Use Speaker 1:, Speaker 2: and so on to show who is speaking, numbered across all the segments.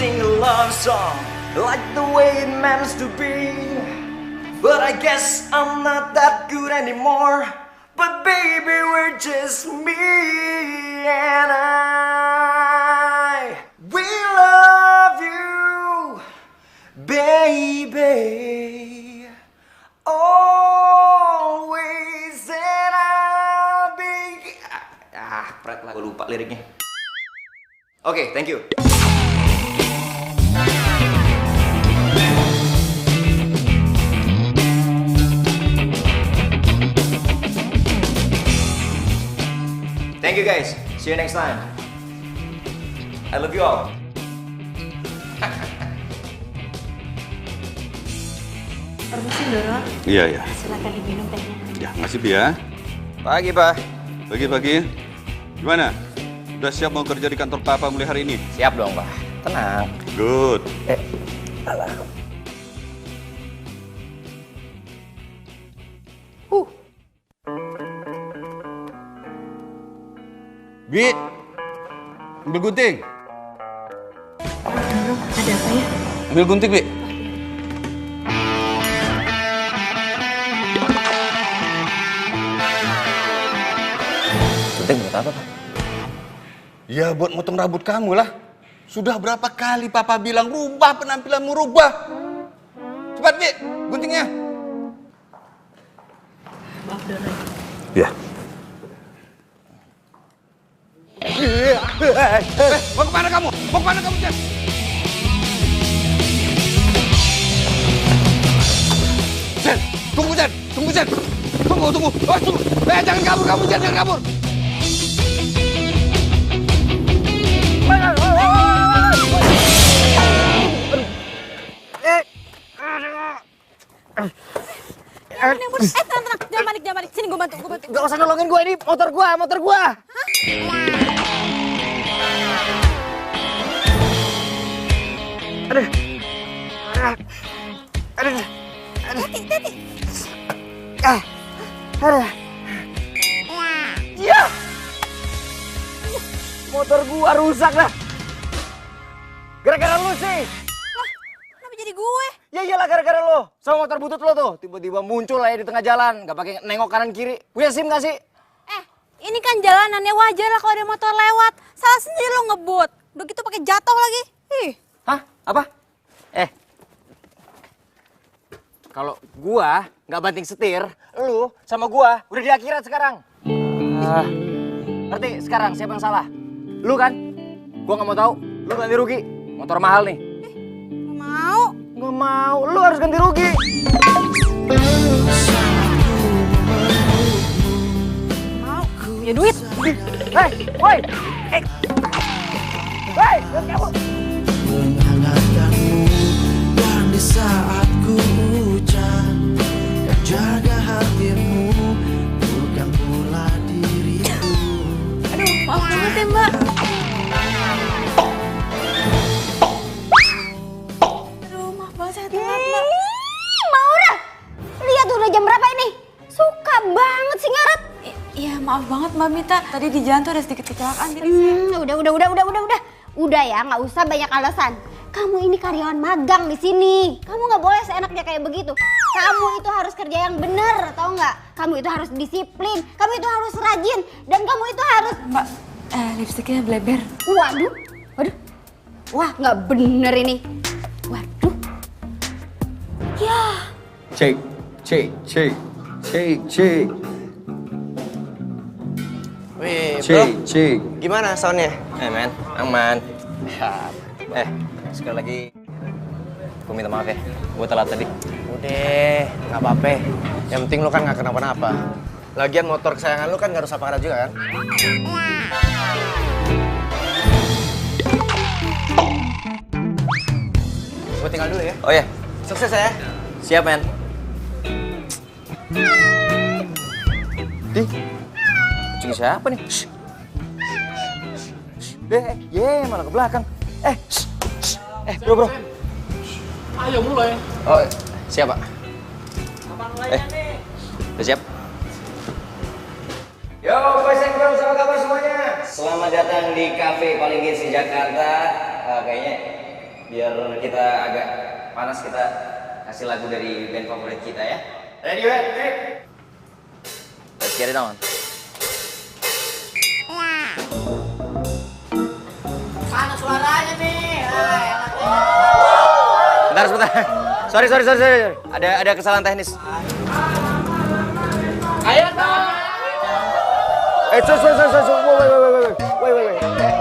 Speaker 1: sing a love song like the way it meant to be. But I guess I'm not that good anymore. But baby, we're just me and I. We love you, baby. Always and I'll be. Pret lah, gue lupa liriknya. Oke, thank you. Thank you guys. See you next time. I love you all.
Speaker 2: Permisi, Doro.
Speaker 3: Iya, iya.
Speaker 2: Silakan diminum tehnya.
Speaker 3: Ya, makasih, Bi ya.
Speaker 1: Pagi, Pak.
Speaker 3: Pagi-pagi. Gimana? Udah siap mau kerja di kantor Papa mulai hari ini?
Speaker 1: Siap dong, Pak. Tenang.
Speaker 3: Good.
Speaker 1: Alah.
Speaker 3: Bi, ambil gunting.
Speaker 2: Doro, ada apa ya?
Speaker 3: Ambil gunting, Bi.
Speaker 1: Gunting buat apa, Pak?
Speaker 3: Ya, buat motong rambut kamu lah. Sudah berapa kali Papa bilang rubah penampilanmu, rubah. Cepat, Bi, guntingnya.
Speaker 2: Maaf, Doro.
Speaker 3: Ya. Mau kemana kamu? Mau kemana kamu, Jen? Jen, tunggu, Jen. Tunggu, Jen. Tunggu. Oh, tunggu. Jangan kabur kamu, Jen. Jangan kabur.
Speaker 2: Tenang. Jangan balik. Sini gue bantu.
Speaker 1: Gak usah nolongin gue, ini motor gue. Aduh. Hati. Aduh. Ya. Motor gua rusak lah. Gara-gara lu sih.
Speaker 2: Kenapa jadi gue?
Speaker 1: Ya iyalah gara-gara lo. Sama motor butut lo tuh tiba-tiba muncul aja di tengah jalan, gak pakai nengok kanan kiri. Punya SIM gak sih?
Speaker 2: Ini kan jalanannya wajar lah kalau ada motor lewat. Salah sendiri lo ngebut. Udah gitu pakai jatuh lagi. Ih.
Speaker 1: Hah? Apa? Kalau gua nggak banting setir, lu sama gua udah di akhirat sekarang. Ngerti sekarang siapa yang salah? Lu kan? Gua nggak mau tahu. Lu ganti rugi. Motor mahal nih.
Speaker 2: Gak mau.
Speaker 1: Nggak mau. Lu harus ganti rugi.
Speaker 2: Mau. Punya duit.
Speaker 1: Hei, woi. Hei, jangan kabur.
Speaker 4: Menghangatkanmu dan di saat ku hujan dan jaga hatimu bukan pula diriku.
Speaker 2: Aduh, maaf banget ya, Mbak. Aduh, maaf banget saya telat, Mbak.
Speaker 5: Maura, lihat udah jam berapa ini? Suka banget sih ngaret.
Speaker 2: Iya, maaf banget Mbak Mita. Tadi di jalan tuh ada sedikit kecelakaan.
Speaker 5: Udah ya, nggak usah banyak alasan. Kamu ini karyawan magang di sini. Kamu nggak boleh seenaknya kayak begitu. Kamu itu harus kerja yang benar, tau nggak? Kamu itu harus disiplin. Kamu itu harus rajin. Dan kamu itu harus...
Speaker 2: Mbak, lipstiknya bleber.
Speaker 5: Waduh. Wah, nggak bener ini. Waduh. Ya.
Speaker 1: Cek.
Speaker 6: Wih, bro,
Speaker 1: Cek.
Speaker 6: gimana soundnya?
Speaker 1: Men, aman. Sekali lagi, gue minta maaf ya. Gue telat tadi.
Speaker 6: Udah, nggak apa-apa. Yang penting lu kan nggak kenapa-napa. Lagian motor kesayangan lu kan nggak rusak parah juga kan? Gue tinggal dulu ya.
Speaker 1: Oh ya,
Speaker 6: Sukses ya.
Speaker 1: siap men. Di, kucing siapa nih? Malah ke belakang. Bro.
Speaker 7: Ayo mulai.
Speaker 1: Oh, siap, Pak. Udah siap? Yo, boys and girls, apa kabar semuanya? Selamat datang di kafe paling hits di Jakarta. Kayaknya Biar kita agak panas, kita kasih lagu dari band favorit kita ya. Ready, ready? Let's get it on.
Speaker 2: Mana suaranya nih?
Speaker 1: Bentar, sebentar. Sorry. Ada kesalahan teknis.
Speaker 2: Ayo dong.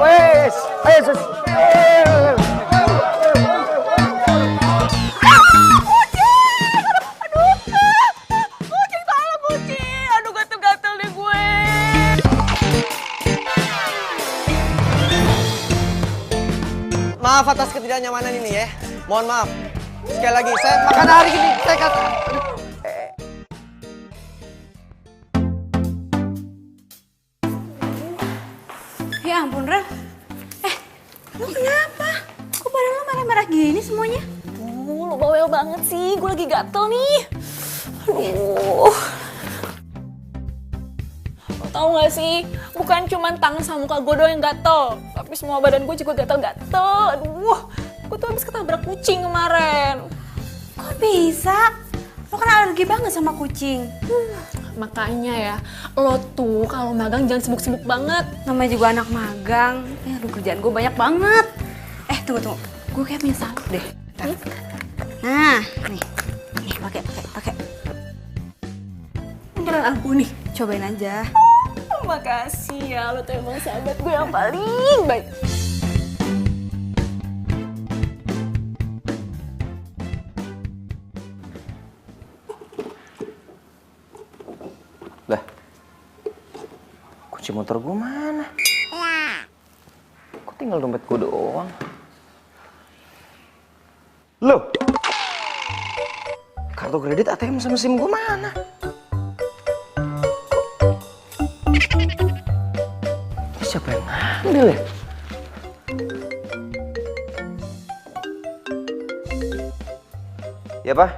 Speaker 1: Wait.
Speaker 2: Kucing. Aduh, gatel-gatel deh gue.
Speaker 6: Maaf atas ketidaknyamanan ini ya. Mohon maaf. Sekali lagi, saya makan hari ini. Saya kata.
Speaker 2: Ya ampun, Rel. Lu kenapa? Kok badan lu merah-merah gini semuanya?
Speaker 8: Lu bawel banget sih, gue lagi gatel nih. Aduh. Lo tau gak sih, bukan cuma tangan sama muka gue doang yang gatel, tapi semua badan gue juga gatel-gatel. Aduh, gue tuh habis ketabrak kucing kemarin.
Speaker 2: Kok bisa? Lo kan alergi banget sama kucing.
Speaker 8: Makanya ya, lo tuh kalau magang jangan sibuk-sibuk banget.
Speaker 2: Namanya juga anak magang. Aduh, kerjaan gue banyak banget. Tunggu. Gue kayak punya sabuk deh. Bentar. Nah, nih. Nih, pakai. Beneran aku nih. Cobain aja.
Speaker 8: Makasih ya, lo tuh emang sahabat gue yang paling baik.
Speaker 1: Lah, kunci motor gue mana? Kok tinggal dompet gue doang? Loh, kartu kredit ATM sama SIM gue mana? Ini siapa yang ngambil ya? Ya, Pak?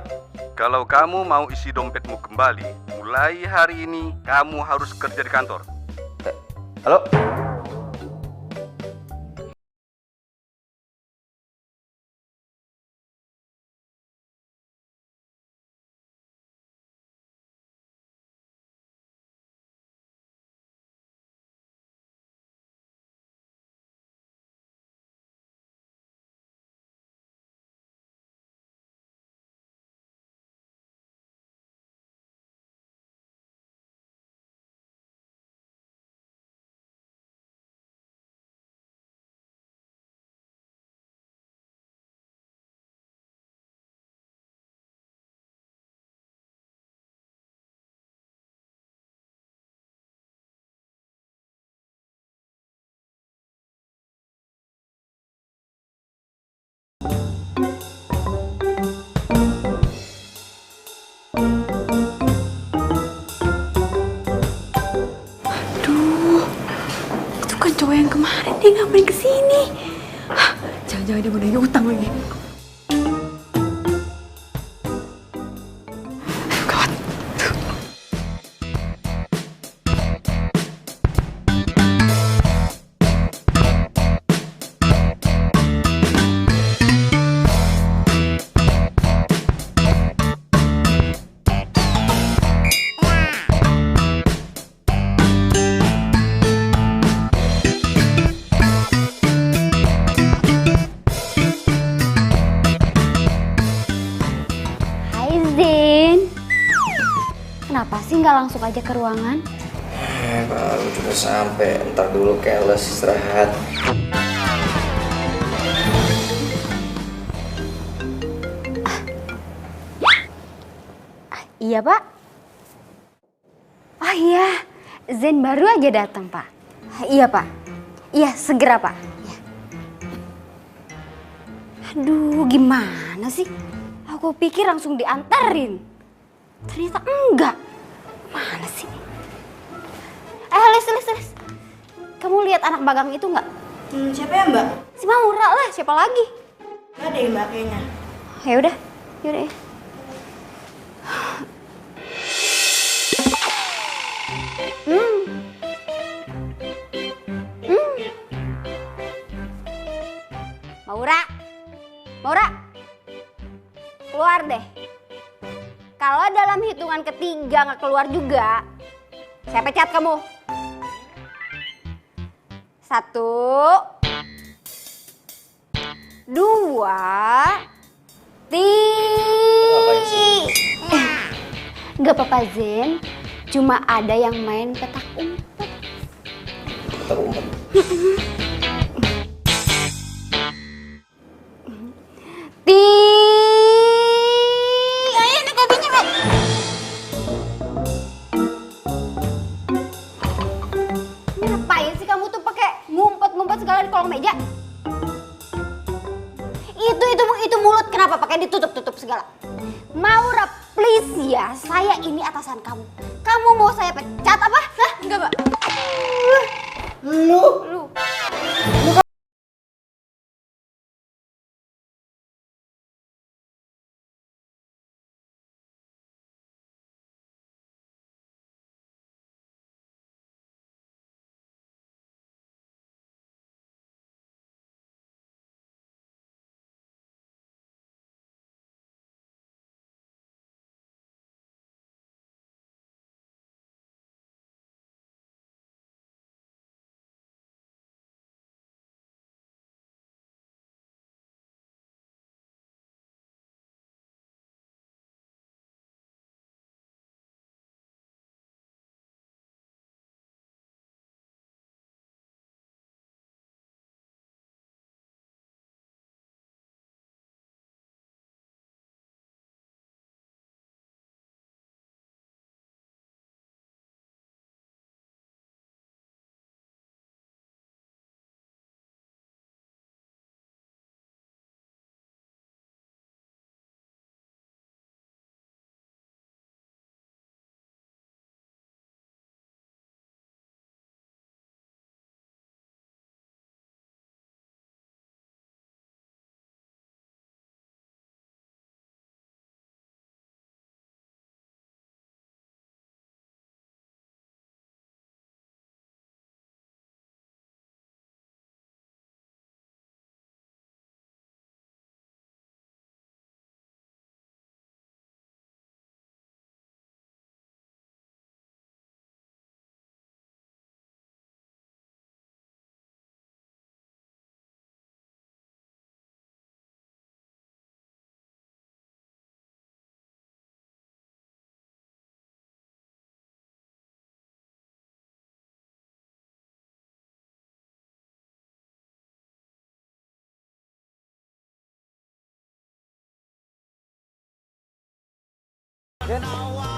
Speaker 3: Kalau kamu mau isi dompetmu kembali, mulai hari ini kamu harus kerja di kantor.
Speaker 1: Halo?
Speaker 2: Cowok yang kemarin dia ngapain kesini? Jangan-jangan dia mau nanya utang lagi. Gawat.
Speaker 5: Kenapa sih nggak langsung aja ke ruangan?
Speaker 1: Baru juga sampai, ntar dulu keles istirahat.
Speaker 5: Iya, Pak. Oh iya, Zen baru aja datang, Pak. Iya, Pak. Iya, segera, Pak. Iya. Aduh, gimana sih? Aku pikir langsung diantarin. Ternyata enggak. Mana sih? Lis. Kamu lihat anak magang itu enggak?
Speaker 2: Siapa ya, Mbak?
Speaker 5: Si Maura lah, siapa lagi?
Speaker 2: Gak ada ya, Mbak, kayaknya.
Speaker 5: Yaudah ya. Maura, Maura, keluar deh. Kalau dalam hitungan ketiga nggak keluar juga, saya pecat kamu. 1, 2, 3. Gak apa-apa Zen, cuma ada yang main petak umpet.
Speaker 6: Petak umpet.
Speaker 5: Ayo nih kopinya, Mbak. Ngapain sih kamu tuh pakai ngumpet-ngumpet segala di kolong meja? Itu mulut kenapa pakai ditutup-tutup segala? Maura, please ya, saya ini atasan kamu. Kamu mau saya pecat apa? Hah? Enggak, Mbak. Lu.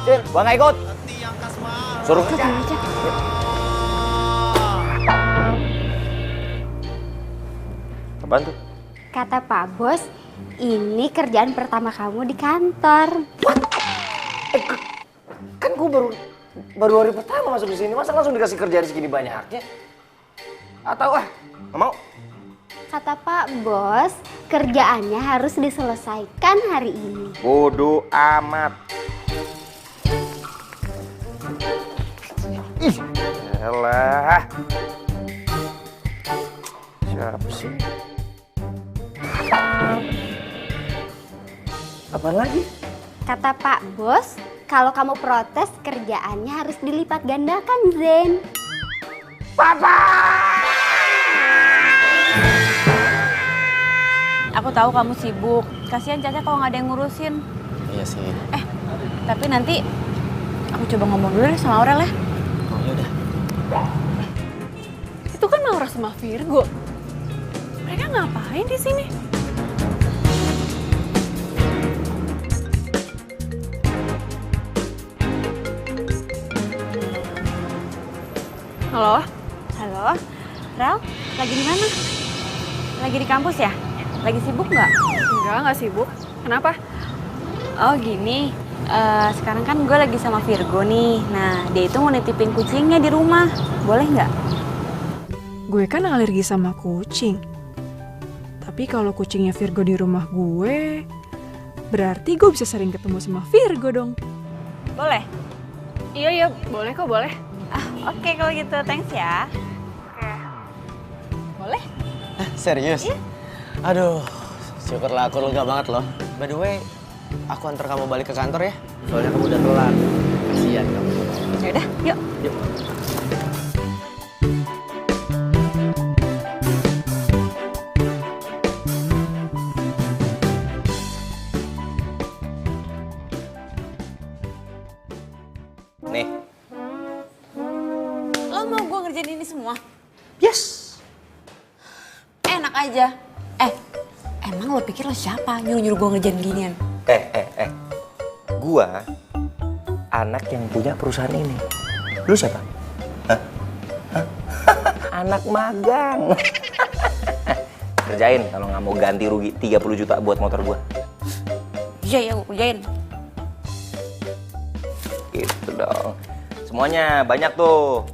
Speaker 6: Din, gua nggak ikut. Suruh. Apaan tuh?
Speaker 5: Kata Pak Bos, ini kerjaan pertama kamu di kantor.
Speaker 6: Kan gua baru hari pertama masuk di sini, masa langsung dikasih kerjaan segini banyaknya? Atau nggak mau?
Speaker 5: Kata Pak Bos, kerjaannya harus diselesaikan hari ini.
Speaker 6: Bodoh amat. Ih, elah. Siapa sih? Apaan lagi?
Speaker 5: Kata Pak Bos, kalau kamu protes kerjaannya harus dilipat gandakan, Zen.
Speaker 6: Papa!
Speaker 2: Aku tahu kamu sibuk. Kasihan Caca kalau nggak ada yang ngurusin.
Speaker 6: Iya sih.
Speaker 2: Tapi nanti aku coba ngomong dulu deh sama Aurel ya.
Speaker 6: Oh yaudah.
Speaker 8: Itu kan Maura sama Virgo. Mereka ngapain di sini? Halo?
Speaker 2: Halo, Rel, lagi di mana? Lagi di kampus ya? Lagi sibuk nggak?
Speaker 8: Enggak sibuk. Kenapa?
Speaker 2: Oh gini, sekarang kan gue lagi sama Virgo nih. Nah, dia itu mau nitipin kucingnya di rumah. Boleh nggak?
Speaker 9: Gue kan alergi sama kucing. Tapi kalau kucingnya Virgo di rumah gue, berarti gue bisa sering ketemu sama Virgo dong.
Speaker 2: Boleh?
Speaker 8: Iya, boleh kok, boleh.
Speaker 2: Oke, kalau gitu, thanks ya.
Speaker 8: Boleh?
Speaker 6: Serius? Iya. Aduh, Syukurlah aku lega banget loh. By the way, aku antar kamu balik ke kantor ya. Soalnya kamu udah telat. Kasihan kamu.
Speaker 2: Ya udah, yuk.
Speaker 6: Yuk. Nih.
Speaker 2: Lo mau gue ngerjain ini semua?
Speaker 6: Yes.
Speaker 2: Enak aja. Emang lo pikir lo siapa nyuruh-nyuruh gue ngerjain ginian?
Speaker 1: Gua anak yang punya perusahaan ini. Lu siapa? Hah? Hah? Anak magang. Kerjain kalau nggak mau ganti rugi 30 juta buat motor gua.
Speaker 2: Iya ya, gue kerjain.
Speaker 1: Gitu dong. Semuanya banyak tuh.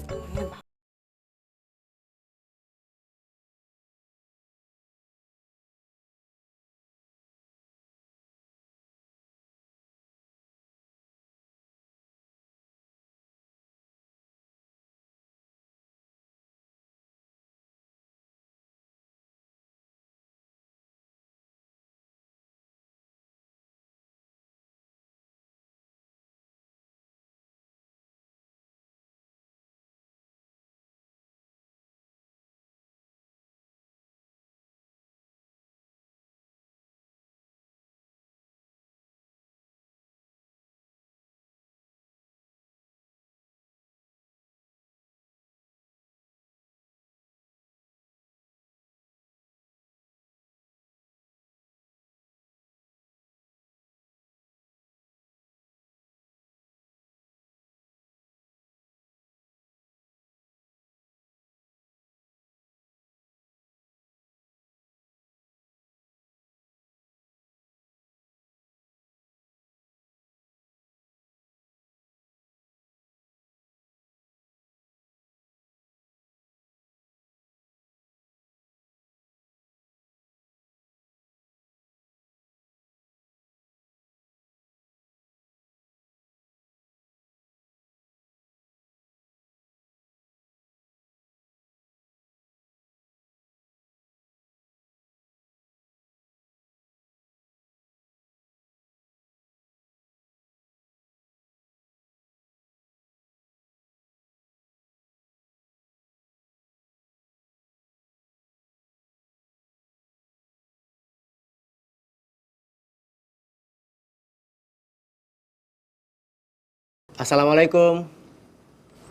Speaker 6: Assalamualaikum.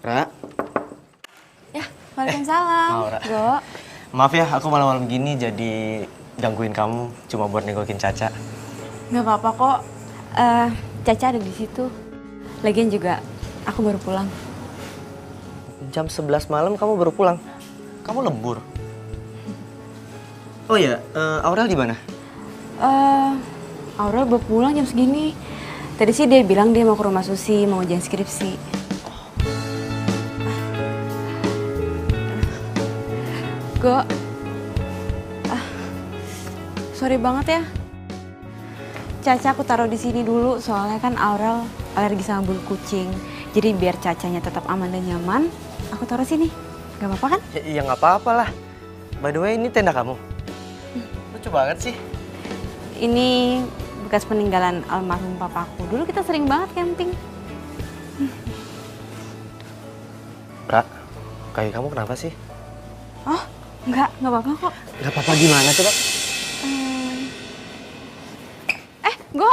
Speaker 6: Ra.
Speaker 2: Ya, waalaikumsalam.
Speaker 6: Mau, Ra.
Speaker 2: Go.
Speaker 6: Maaf ya, aku malam-malam gini jadi gangguin kamu cuma buat nengokin Caca.
Speaker 2: Gak apa-apa kok. Caca ada di situ. Lagian juga aku baru pulang.
Speaker 6: Jam 11 malam kamu baru pulang? Kamu lembur? Oh iya, Aurel di mana?
Speaker 2: Aurel baru pulang jam segini. Tadi sih dia bilang dia mau ke rumah Susi, mau ujian skripsi. Go. Sorry banget ya. Caca aku taruh di sini dulu, soalnya kan Aurel alergi sama bulu kucing. Jadi biar Cacanya tetap aman dan nyaman, aku taruh sini. Gak apa-apa kan?
Speaker 6: Ya nggak apa-apa lah. By the way, ini tenda kamu. Lucu banget sih.
Speaker 2: Ini bekas peninggalan almarhum papaku. Dulu kita sering banget camping.
Speaker 6: Ra, kaki kamu kenapa sih?
Speaker 2: Oh, nggak apa-apa kok.
Speaker 6: Nggak apa-apa gimana coba?
Speaker 2: Go.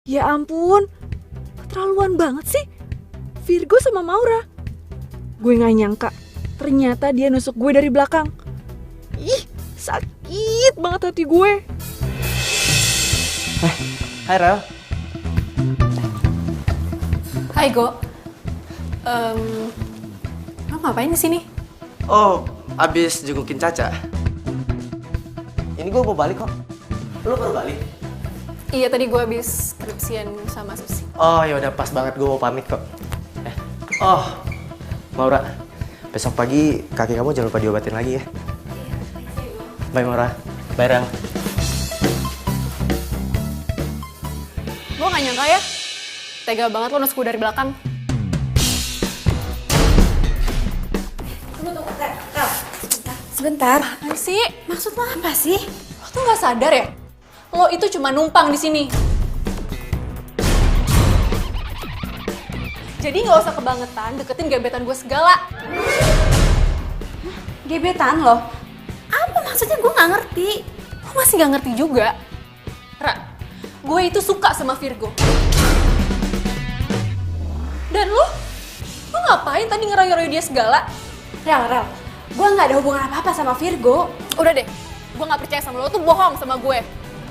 Speaker 9: Ya ampun, keterlaluan banget sih. Virgo sama Maura. Gue gak nyangka, ternyata dia nusuk gue dari belakang. Ih, sakit banget hati gue.
Speaker 6: Hai Rel.
Speaker 8: Hai Go. Lo ngapain di sini?
Speaker 6: Oh, abis jengukin Caca. Ini gue mau balik kok. Lo baru balik?
Speaker 8: Iya, tadi gue habis skripsian sama Susi.
Speaker 6: Oh, ya udah pas banget, gue mau pamit kok. Oh, Maura, besok pagi kaki kamu jangan lupa diobatin lagi ya. Bye Maura. Bye Rel.
Speaker 8: Gue gak nyangka ya, tega banget lo nusuk gue dari belakang.
Speaker 2: Sebentar.
Speaker 8: Apaan sih?
Speaker 2: Maksud lo apa sih?
Speaker 8: Lo tuh gak sadar ya? Lo itu cuma numpang di sini. Jadi nggak usah kebangetan deketin gebetan gue segala.
Speaker 2: Gebetan lo? Apa maksudnya, gue nggak ngerti.
Speaker 8: Lo masih nggak ngerti juga? Ra, gue itu suka sama Virgo. Dan lo ngapain tadi ngerayu-rayu dia segala?
Speaker 2: Rel, gue nggak ada hubungan apa-apa sama Virgo.
Speaker 8: Udah deh, gue nggak percaya sama lo tuh bohong sama gue.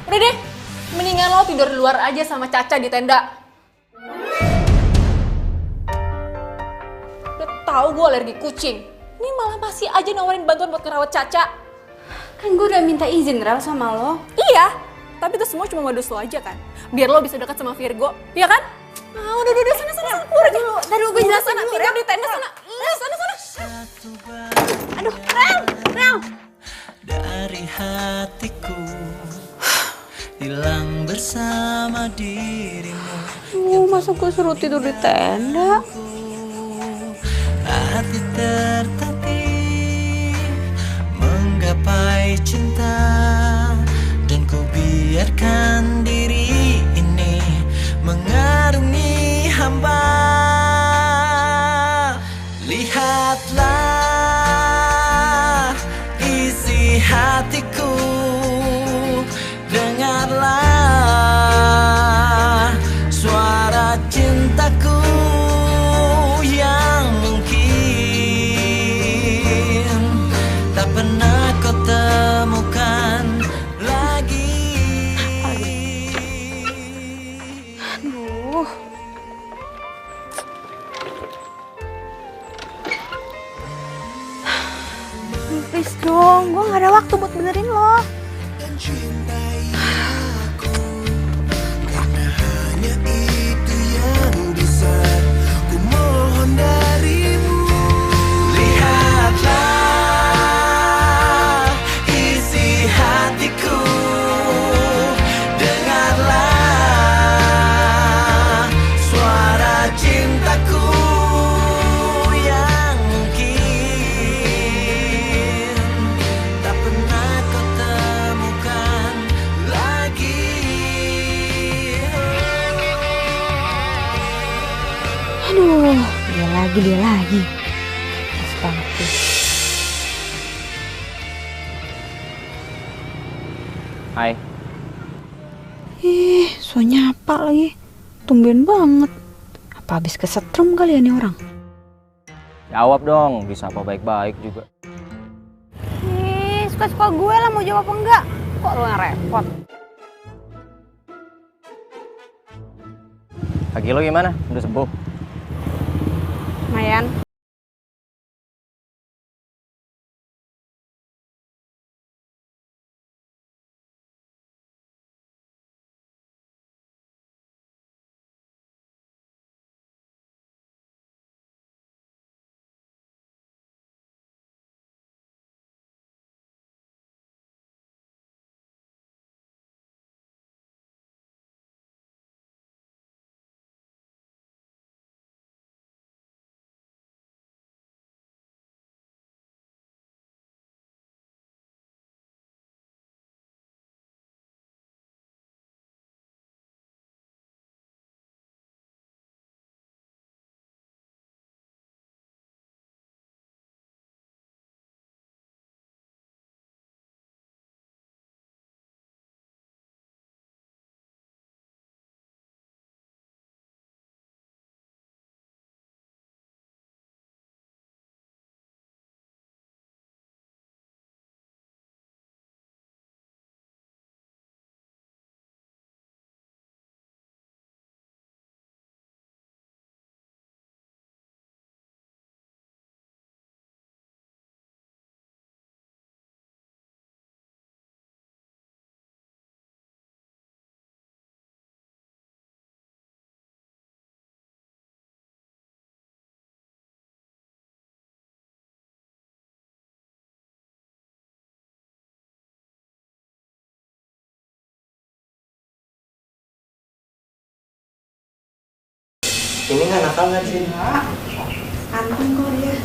Speaker 8: Udah deh, mendingan lo tidur di luar aja sama Caca di tenda. Udah tahu gue alergi kucing. Ini malah masih aja nawarin bantuan buat ngerawat Caca.
Speaker 2: Kan gue udah minta izin Rel sama lo.
Speaker 8: Iya, tapi itu semua cuma modus lo aja kan. Biar lo bisa dekat sama Virgo, iya kan? Ah, udah, sana, keluar aja.
Speaker 2: Tadi gue jelasin dulu,
Speaker 8: tidur
Speaker 2: Rel.
Speaker 8: di tenda sana. Sana.
Speaker 2: Aduh, Rel.
Speaker 4: Dari hatiku hilang bersama dirimu.
Speaker 2: Masa gue suruh tidur di tenda?
Speaker 4: Hati tertatih menggapai cinta, dan ku biarkan diri ini mengarungi hamba. Lihatlah isi hatiku, dengarlah suara cintaku yang mungkin tak pernah kau temukan lagi.
Speaker 2: Aduh. Please dong, gue gak ada waktu buat benerin lo.
Speaker 4: Dan cintai aku, karena hanya itu yang bisa ku mohon darimu. Lihatlah isi hatiku, dengarlah suara cintaku yang mungkin tak pernah kau temukan lagi.
Speaker 2: Aduh, dia lagi. Astaga.
Speaker 6: Hai.
Speaker 2: So nyapa lagi. Tumben banget. Apa habis kesetrum kali ya nih orang?
Speaker 10: Jawab dong, bisa apa baik-baik juga.
Speaker 2: Suka-suka gue lah mau jawab apa enggak. Kok lo yang repot?
Speaker 10: Kaki lo gimana? Udah sembuh?
Speaker 2: Lumayan.
Speaker 6: Ini nggak nakal nggak sih?
Speaker 2: Anteng kok dia.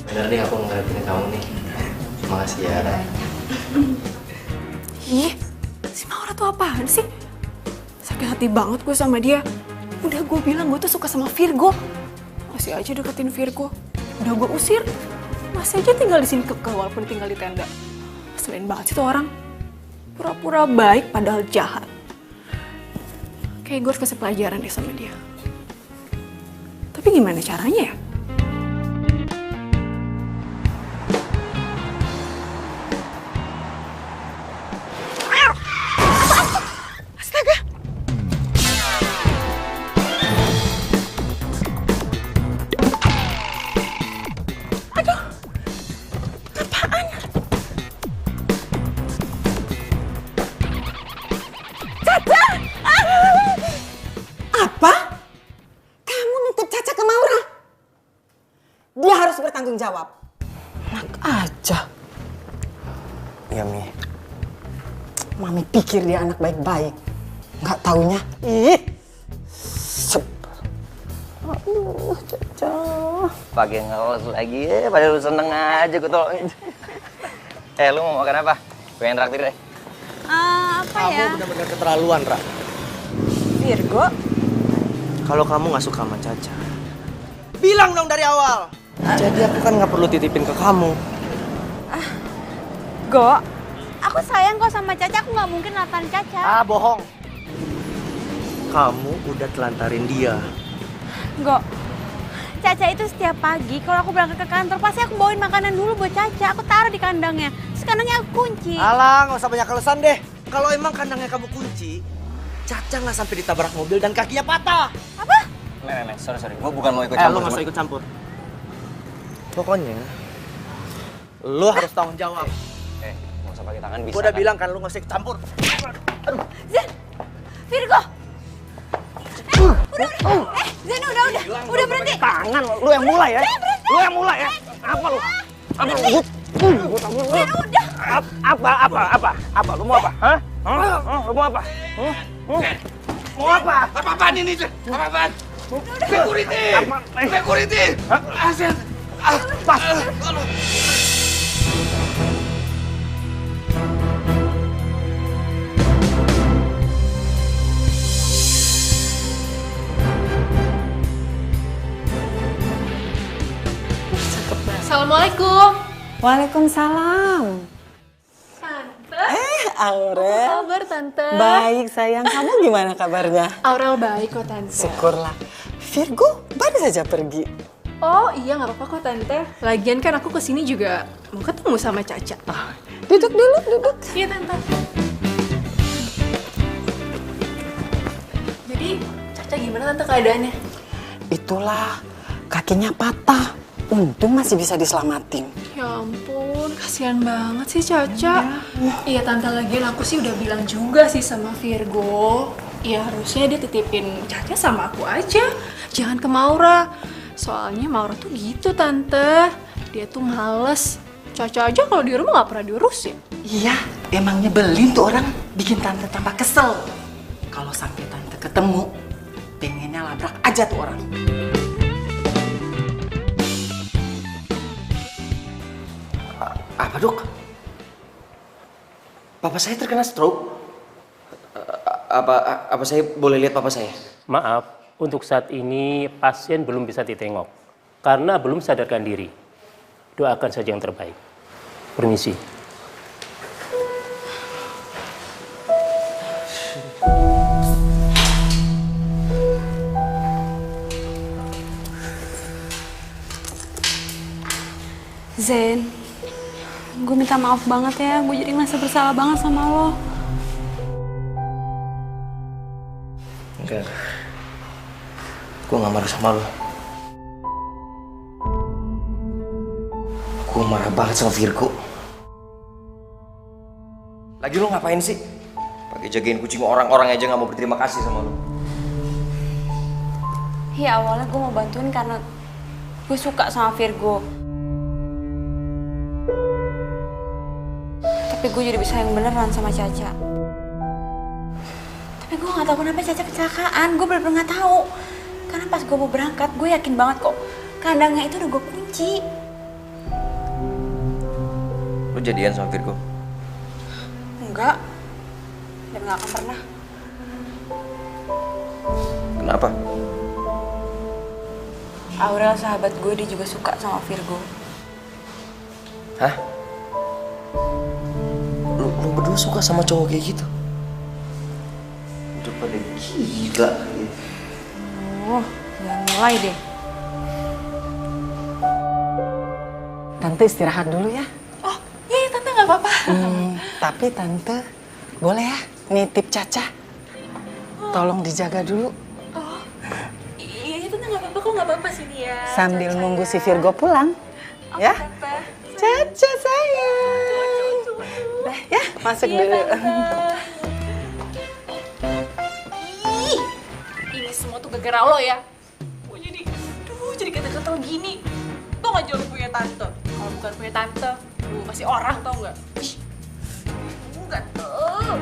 Speaker 6: Bener deh aku ngertiin kamu nih. Makasih ya.
Speaker 8: Ih, si Maura tuh apaan sih? Sakit hati banget gue sama dia. Udah gue bilang gue tuh suka sama Virgo. Masih aja deketin Virgo. Udah gue usir. Masih aja tinggal di sini kekeh walaupun tinggal di tenda. Selain banget sih tuh orang. Pura-pura baik padahal jahat. Kayak gue harus kasih pelajaran deh sama dia. Tapi gimana caranya ya? Astaga! Aduh! Apaan? Caca!
Speaker 11: Apa? Kamu nitip Caca ke Maura? Dia harus bertanggung jawab. Enak aja.
Speaker 6: Iya, Mi.
Speaker 11: Mami pikir dia anak baik-baik. Nggak taunya, ih. Aduh, Caca.
Speaker 10: Pakai ngelos lagi ya, padahal lu seneng aja gue tolongin. Lu mau makan apa? Pengen traktir deh.
Speaker 2: Apa ya?
Speaker 6: Kamu benar-benar keterlaluan, Ra.
Speaker 2: Virgo?
Speaker 6: Kalau kamu nggak suka sama Caca, bilang dong dari awal. Jadi aku kan nggak perlu titipin ke kamu.
Speaker 2: Go, aku sayang kok sama Caca, aku nggak mungkin lantarin Caca.
Speaker 6: Ah, bohong. Kamu udah telantarin dia.
Speaker 2: Go, Caca itu setiap pagi kalau aku berangkat ke kantor pasti aku bawain makanan dulu buat Caca. Aku taruh di kandangnya, terus kandangnya aku kunci.
Speaker 6: Alah, nggak usah banyak alasan deh. Kalau emang kandangnya kamu kunci, Caca nggak sampai ditabrak mobil dan kakinya patah.
Speaker 2: Apa?
Speaker 10: Nek, sorry. Gue bukan mau ikut campur.
Speaker 6: Lu nggak usah ikut campur. Pokoknya, lu harus tanggung jawab.
Speaker 10: Nggak usah pakai tangan bisa.
Speaker 6: Gue udah bilang kan lu nggak usah ikut campur.
Speaker 2: Zen, Virgo. Zen udah berhenti.
Speaker 10: Tangan lu yang mulai ya. Lu yang mulai ya. Apa lu? Apa lu?
Speaker 2: Zen udah.
Speaker 10: Apa? Lu mau apa? Hah? Lu mau apa? Mau apa?
Speaker 3: Apa-apaan ini? Apa-apaan? Security! Asen!
Speaker 10: Pas!
Speaker 8: Assalamualaikum.
Speaker 11: Waalaikumsalam.
Speaker 8: Tante.
Speaker 11: Aurel.
Speaker 8: Apa kabar, Tante?
Speaker 11: Baik sayang, kamu gimana kabarnya?
Speaker 8: Aurel baik kok, Tante.
Speaker 11: Syukurlah. Virgo baru saja pergi.
Speaker 8: Oh iya, nggak apa-apa kok, Tante. Lagian kan aku kesini juga mau ketemu sama Caca.
Speaker 11: Duduk dulu, duduk.
Speaker 8: Iya, Tante. Jadi, Caca gimana, Tante, keadaannya?
Speaker 11: Itulah, kakinya patah. Untung masih bisa diselamatin.
Speaker 8: Ya ampun, kasihan banget sih Caca. Iya, Tante, lagian aku sih udah bilang juga sih sama Virgo. Ya harusnya dia titipin Caca sama aku aja. Jangan ke Maura. Soalnya Maura tuh gitu, Tante. Dia tuh males. Caca aja kalau di rumah nggak pernah diurusin.
Speaker 11: Iya, emang nyebelin tuh orang. Bikin Tante tambah kesel. Kalau sampai Tante ketemu, pengennya labrak aja tuh orang.
Speaker 6: Apa, Dok? Papa saya terkena stroke. Apa saya boleh lihat papa saya?
Speaker 7: Maaf, untuk saat ini pasien belum bisa ditengok karena belum sadarkan diri. Doakan saja yang terbaik. Permisi.
Speaker 2: Zen, gue minta maaf banget ya, gue jadi ngerasa bersalah banget sama lo.
Speaker 6: Enggak. Gue gak marah sama lo. Gue marah banget sama Virgo. Lagi lo ngapain sih? Pakai jagain kucing orang-orang aja gak mau berterima kasih sama lo.
Speaker 2: Ya awalnya gue mau bantuin karena gue suka sama Virgo. Tapi gue jadi bisa yang beneran sama Caca. Tapi gue gak tahu kenapa Caca kecelakaan. Gue bener-bener gak tahu. karena pas gue mau berangkat, gue yakin banget kok kandangnya itu udah gue kunci.
Speaker 10: Lu jadian sama Virgo?
Speaker 2: Enggak, dan gak akan pernah.
Speaker 10: Kenapa?
Speaker 2: Aurel sahabat gue, dia juga suka sama Virgo.
Speaker 10: Hah? Lu berdua suka sama cowok kayak gitu? Udah pada gila.
Speaker 2: Oh, jangan mulai deh.
Speaker 11: Tante istirahat dulu ya.
Speaker 8: Oh, iya Tante nggak apa-apa.
Speaker 11: Tapi Tante boleh ya nitip Caca. Tolong dijaga dulu.
Speaker 8: Oh, iya Tante nggak apa-apa kok, nggak apa-apa sini ya.
Speaker 11: Sambil nunggu si Virgo pulang. Ya? Caca sayang. Dah ya, masuk dulu.
Speaker 8: Ih, ini semua tuh gara-gara lo ya. Gue jadi kata-kata gini. Tuh nggak jauh punya tante. Kalau bukan punya tante, lu masih orang tau nggak? Ih, enggak tuh.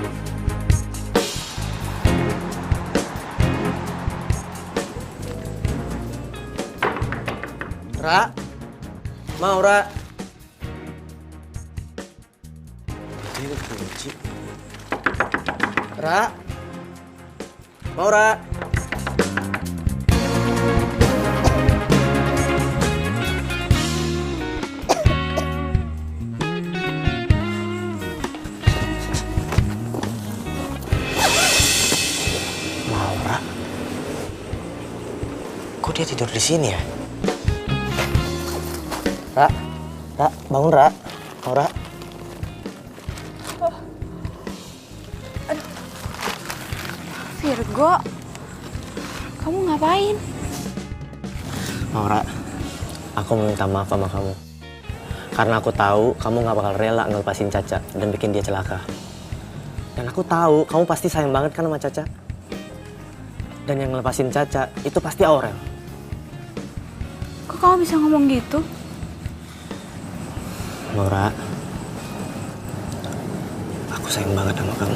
Speaker 6: Ra, Maura. Ini kunci. Ra, Maura. Maura. Kok dia tidur di sini ya? Ra, bangun Ra. Maura.
Speaker 2: Virgo, kamu ngapain?
Speaker 6: Maura, aku mau minta maaf sama kamu. Karena aku tahu kamu gak bakal rela ngelepasin Caca dan bikin dia celaka. Dan aku tahu kamu pasti sayang banget kan sama Caca. Dan yang ngelepasin Caca itu pasti Aurel.
Speaker 2: Kok kamu bisa ngomong gitu?
Speaker 6: Maura, aku sayang banget sama kamu.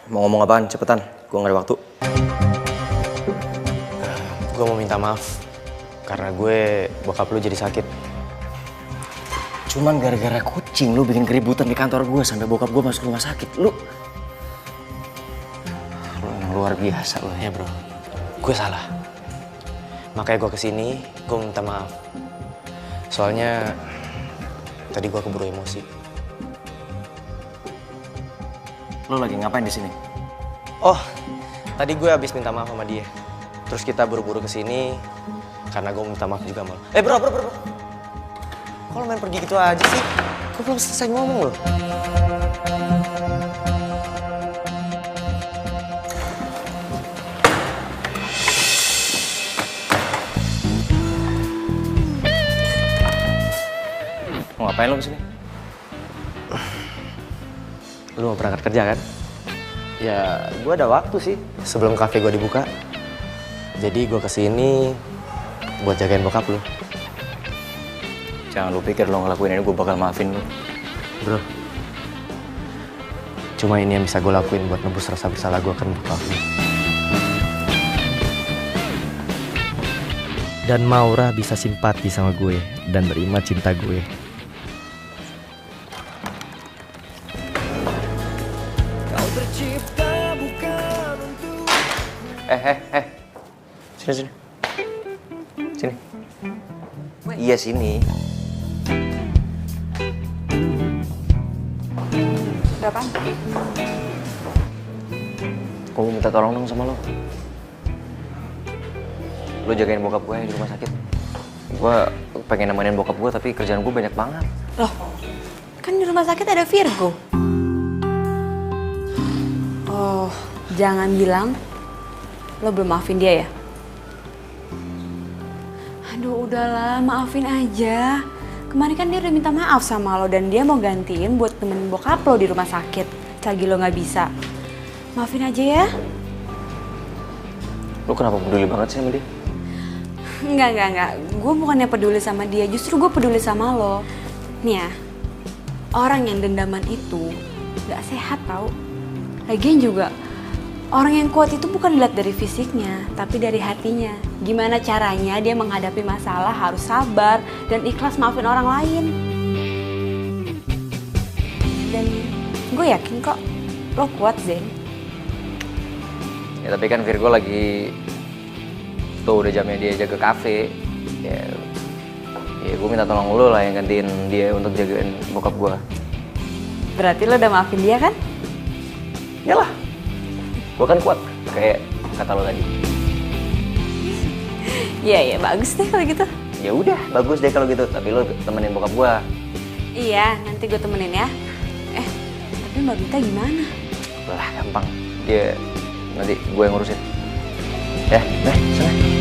Speaker 10: Mau ngomong apaan? Cepetan, gue gak ada waktu.
Speaker 6: Gue mau minta maaf. Karena gue, bokap lu jadi sakit.
Speaker 10: Cuman gara-gara kucing lu bikin keributan di kantor gue sampai bokap gue masuk rumah sakit. Lu emang luar biasa lu.
Speaker 6: Ya bro, gue salah. Makanya gue kesini, gue minta maaf. Soalnya tadi gue keburu emosi.
Speaker 10: Lu lagi ngapain di sini?
Speaker 6: Oh, tadi gue habis minta maaf sama dia. Terus kita buru-buru kesini karena gue minta maaf juga sama lo. Bro. Kok lo main pergi gitu aja sih? Gue belum selesai ngomong loh.
Speaker 10: Mau ngapain lu kesini?
Speaker 6: Lu mau berangkat kerja kan? Ya, gue ada waktu sih sebelum kafe gue dibuka. Jadi gue kesini buat jagain bokap lu.
Speaker 10: Jangan lu pikir lo ngelakuin ini gue bakal maafin lu.
Speaker 6: Bro, cuma ini yang bisa gue lakuin buat nebus rasa bersalah gue kan bokap lu.
Speaker 12: Dan Maura bisa simpati sama gue dan nerima cinta gue.
Speaker 10: Sini. Sini. Iya sini.
Speaker 2: Ada apaan?
Speaker 10: Gue mau minta tolong dong sama lo. Lo jagain bokap gue di rumah sakit. Gue pengen nemenin bokap gue tapi kerjaan gue banyak banget.
Speaker 2: Loh, kan di rumah sakit ada Virgo. Oh, jangan bilang lo belum maafin dia ya? Aduh, udahlah, maafin aja. Kemarin kan dia udah minta maaf sama lo dan dia mau gantiin buat temenin bokap lo di rumah sakit. Selagi lo nggak bisa. Maafin aja ya.
Speaker 10: Lo kenapa peduli banget sih sama dia?
Speaker 2: Enggak. Gue bukannya peduli sama dia, justru gue peduli sama lo. Nih ya, orang yang dendaman itu gak sehat tau. Lagian juga, orang yang kuat itu bukan dilihat dari fisiknya, tapi dari hatinya. Gimana caranya dia menghadapi masalah harus sabar dan ikhlas maafin orang lain. Dan gue yakin kok, lo kuat Zen.
Speaker 10: Ya tapi kan Virgo lagi tuh udah jamnya dia jaga kafe. Ya gue minta tolong lo lah yang gantiin dia untuk jagain bokap gue.
Speaker 2: Berarti lo udah maafin dia kan?
Speaker 10: Yalah, gue kan kuat kayak kata lo tadi.
Speaker 2: Iya bagus deh kalau gitu.
Speaker 10: Ya udah bagus deh kalau gitu, tapi lo temenin bokap gue.
Speaker 2: Iya, nanti gue temenin ya. Tapi Mbak Bita gimana?
Speaker 10: Lah gampang, dia nanti gue yang ngurusin. Ya, sana.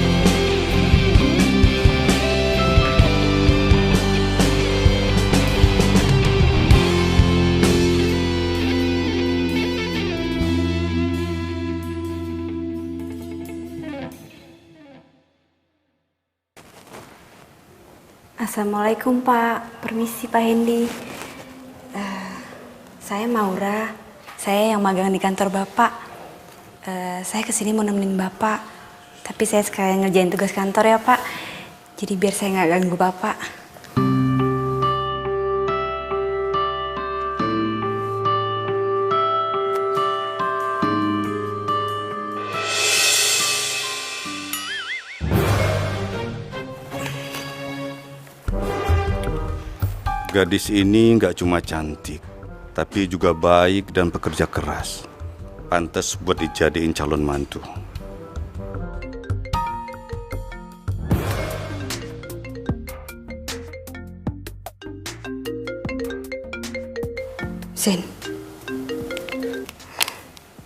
Speaker 2: Assalamualaikum Pak, permisi Pak Hendy. Saya Maura, saya yang magang di kantor Bapak. Saya kesini mau nemenin Bapak, tapi saya sekalian ngerjain tugas kantor ya Pak. Jadi biar saya nggak ganggu Bapak.
Speaker 3: Gadis ini nggak cuma cantik, tapi juga baik dan pekerja keras. Pantas buat dijadiin calon mantu.
Speaker 2: Zen.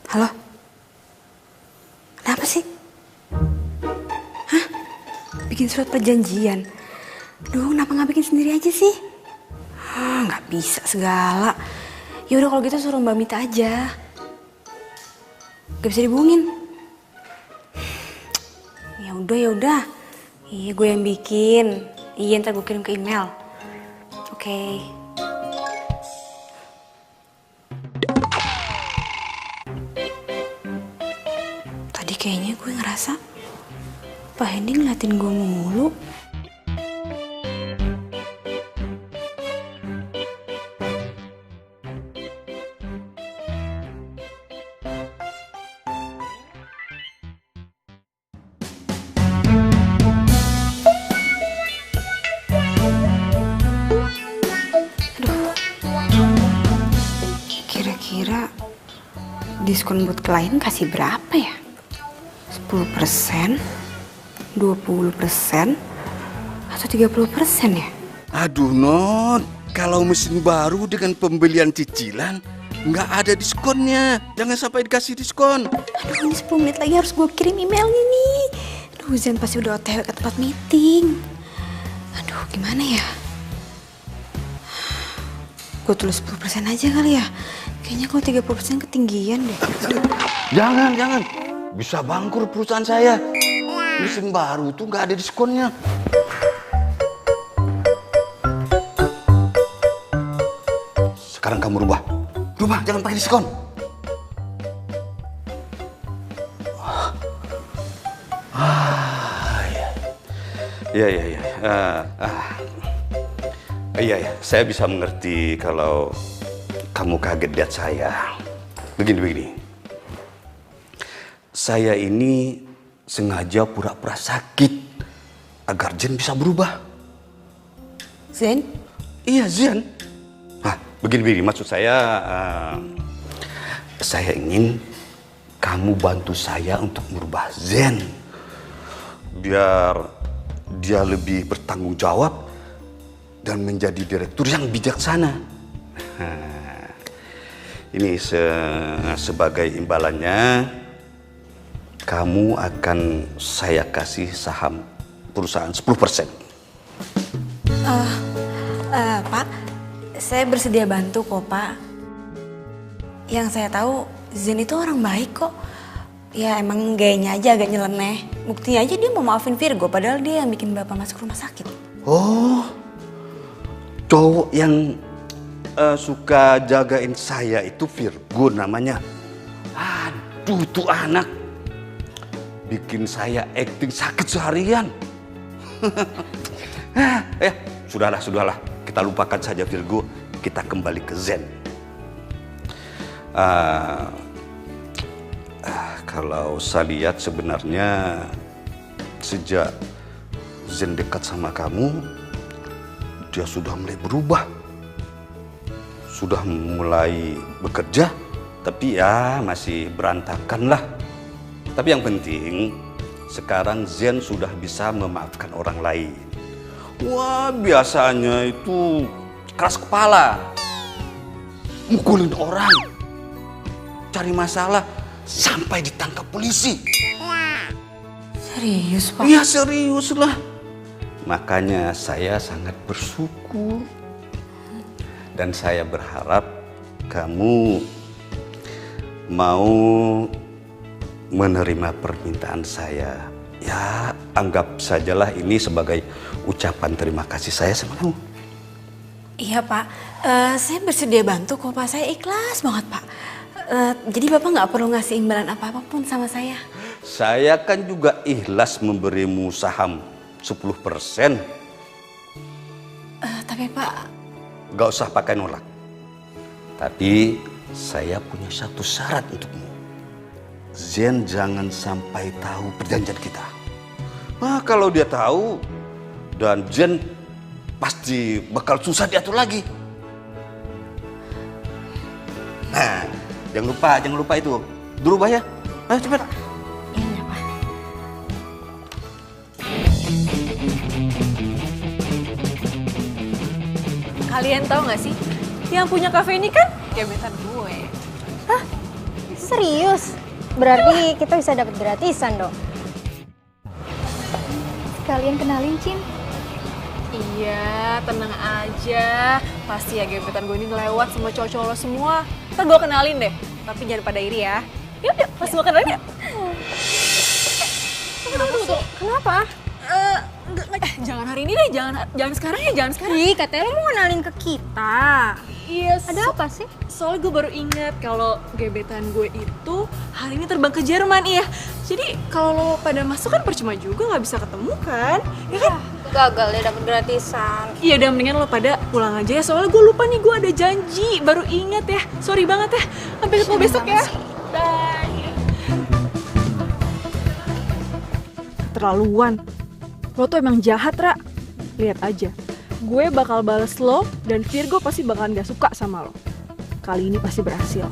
Speaker 2: Halo? Kenapa sih? Hah? Bikin surat perjanjian? Duh, kenapa nggak bikin sendiri aja sih? Nggak bisa segala. Ya udah kalau gitu suruh Mbak Mita aja. Gak bisa dihubungin. Ya udah. Iya, gue yang bikin. Iya, ntar gue kirim ke email. Oke. Tadi kayaknya gue ngerasa Pak Hendy ngeliatin gue mulu. Kira-kira diskon buat klien kasih berapa ya? 10%, 20%, atau 30% ya?
Speaker 3: Aduh Non, kalau mesin baru dengan pembelian cicilan nggak ada diskonnya. Jangan sampai dikasih diskon.
Speaker 2: Aduh, ini 10 menit lagi harus gue kirim emailnya nih. Aduh, Zen pasti udah OTW ke tempat meeting. Aduh, gimana ya? Gue tulis 10% aja kali ya. Kayaknya kalau 30% ketinggian deh.
Speaker 3: Jangan. Bisa bangkrut perusahaan saya. Mesin baru tuh nggak ada diskonnya. Sekarang kamu rubah, jangan pakai diskon. Iya, saya bisa mengerti kalau kamu kaget lihat saya. Begini. Saya ini sengaja pura-pura sakit agar Zen bisa berubah.
Speaker 2: Zen?
Speaker 3: Iya, Zen. Nah, begini-begini maksud saya ingin kamu bantu saya untuk merubah Zen. Biar dia lebih bertanggung jawab dan menjadi direktur yang bijaksana. Nah, ini sebagai imbalannya, kamu akan saya kasih saham perusahaan 10%.
Speaker 2: Pak, saya bersedia bantu kok, Pak. Yang saya tahu, Zen itu orang baik kok. Ya emang gayanya aja agak nyeleneh. Buktinya aja dia mau maafin Virgo, padahal dia yang bikin Bapak masuk rumah sakit.
Speaker 3: Oh, cowok yang suka jagain saya itu Virgo namanya. Aduh, tuh anak bikin saya acting sakit seharian. Sudahlah. Kita lupakan saja Virgo. Kita kembali ke Zen. Kalau saya lihat sebenarnya sejak Zen dekat sama kamu, dia sudah mulai berubah. Sudah mulai bekerja, tapi ya masih berantakan lah. Tapi yang penting, sekarang Zen sudah bisa memaafkan orang lain. Wah, biasanya itu keras kepala, mukulin orang, cari masalah, sampai ditangkap polisi.
Speaker 2: Serius, Pak?
Speaker 3: Iya, serius lah. Makanya saya sangat bersyukur. Dan saya berharap kamu mau menerima permintaan saya. Ya, anggap sajalah ini sebagai ucapan terima kasih saya sama kamu.
Speaker 2: Iya, Pak. Saya bersedia bantu kok, Pak. Saya ikhlas banget, Pak. Jadi Bapak nggak perlu ngasih imbalan apa-apapun sama saya.
Speaker 3: Saya kan juga ikhlas memberimu saham 10%.
Speaker 2: Tapi Pak...
Speaker 3: Gak usah pakai nolak. Tapi saya punya satu syarat untukmu. Zen jangan sampai tahu perjanjian kita. Nah, kalau dia tahu, dan Zen pasti bakal susah diatur lagi. Nah, jangan lupa itu. Berubah ya. Ayo cepat.
Speaker 2: Iya, Pak.
Speaker 8: Kalian tahu nggak sih, yang punya kafe ini kan gebetan gue.
Speaker 5: Hah? Serius? Berarti kita bisa dapat gratisan dong. Sekalian kenalin, Cin.
Speaker 8: Iya, tenang aja. Pasti ya gebetan gue ini ngelewat sama cowok-cowok lo semua. Ntar gue kenalin deh, tapi jangan pada iri ya. Yuk, pas gue kenalin ya. Tunggu. Kenapa? Jangan hari ini deh, jangan sekarang ya, jangan sekarang.
Speaker 5: Ih, katanya lo mau kenalin ke kita.
Speaker 8: Iya,
Speaker 5: Ada apa sih?
Speaker 8: Soalnya gue baru ingat kalau gebetan gue itu hari ini terbang ke Jerman, iya. Jadi kalau lo pada masuk kan percuma juga, nggak bisa ketemu kan, ya kan?
Speaker 5: Gagal deh dapet gratisan.
Speaker 8: Iya, udah mendingan lo pada pulang aja ya. Soalnya gue lupa nih, gue ada janji, baru ingat ya. Sorry banget ya. Sampai ketemu besok ya. Bye.
Speaker 9: Keterlaluan. Lo tuh emang jahat, Ra. Lihat aja. Gue bakal bales lo dan Virgo pasti bakalan gak suka sama lo. Kali ini pasti berhasil.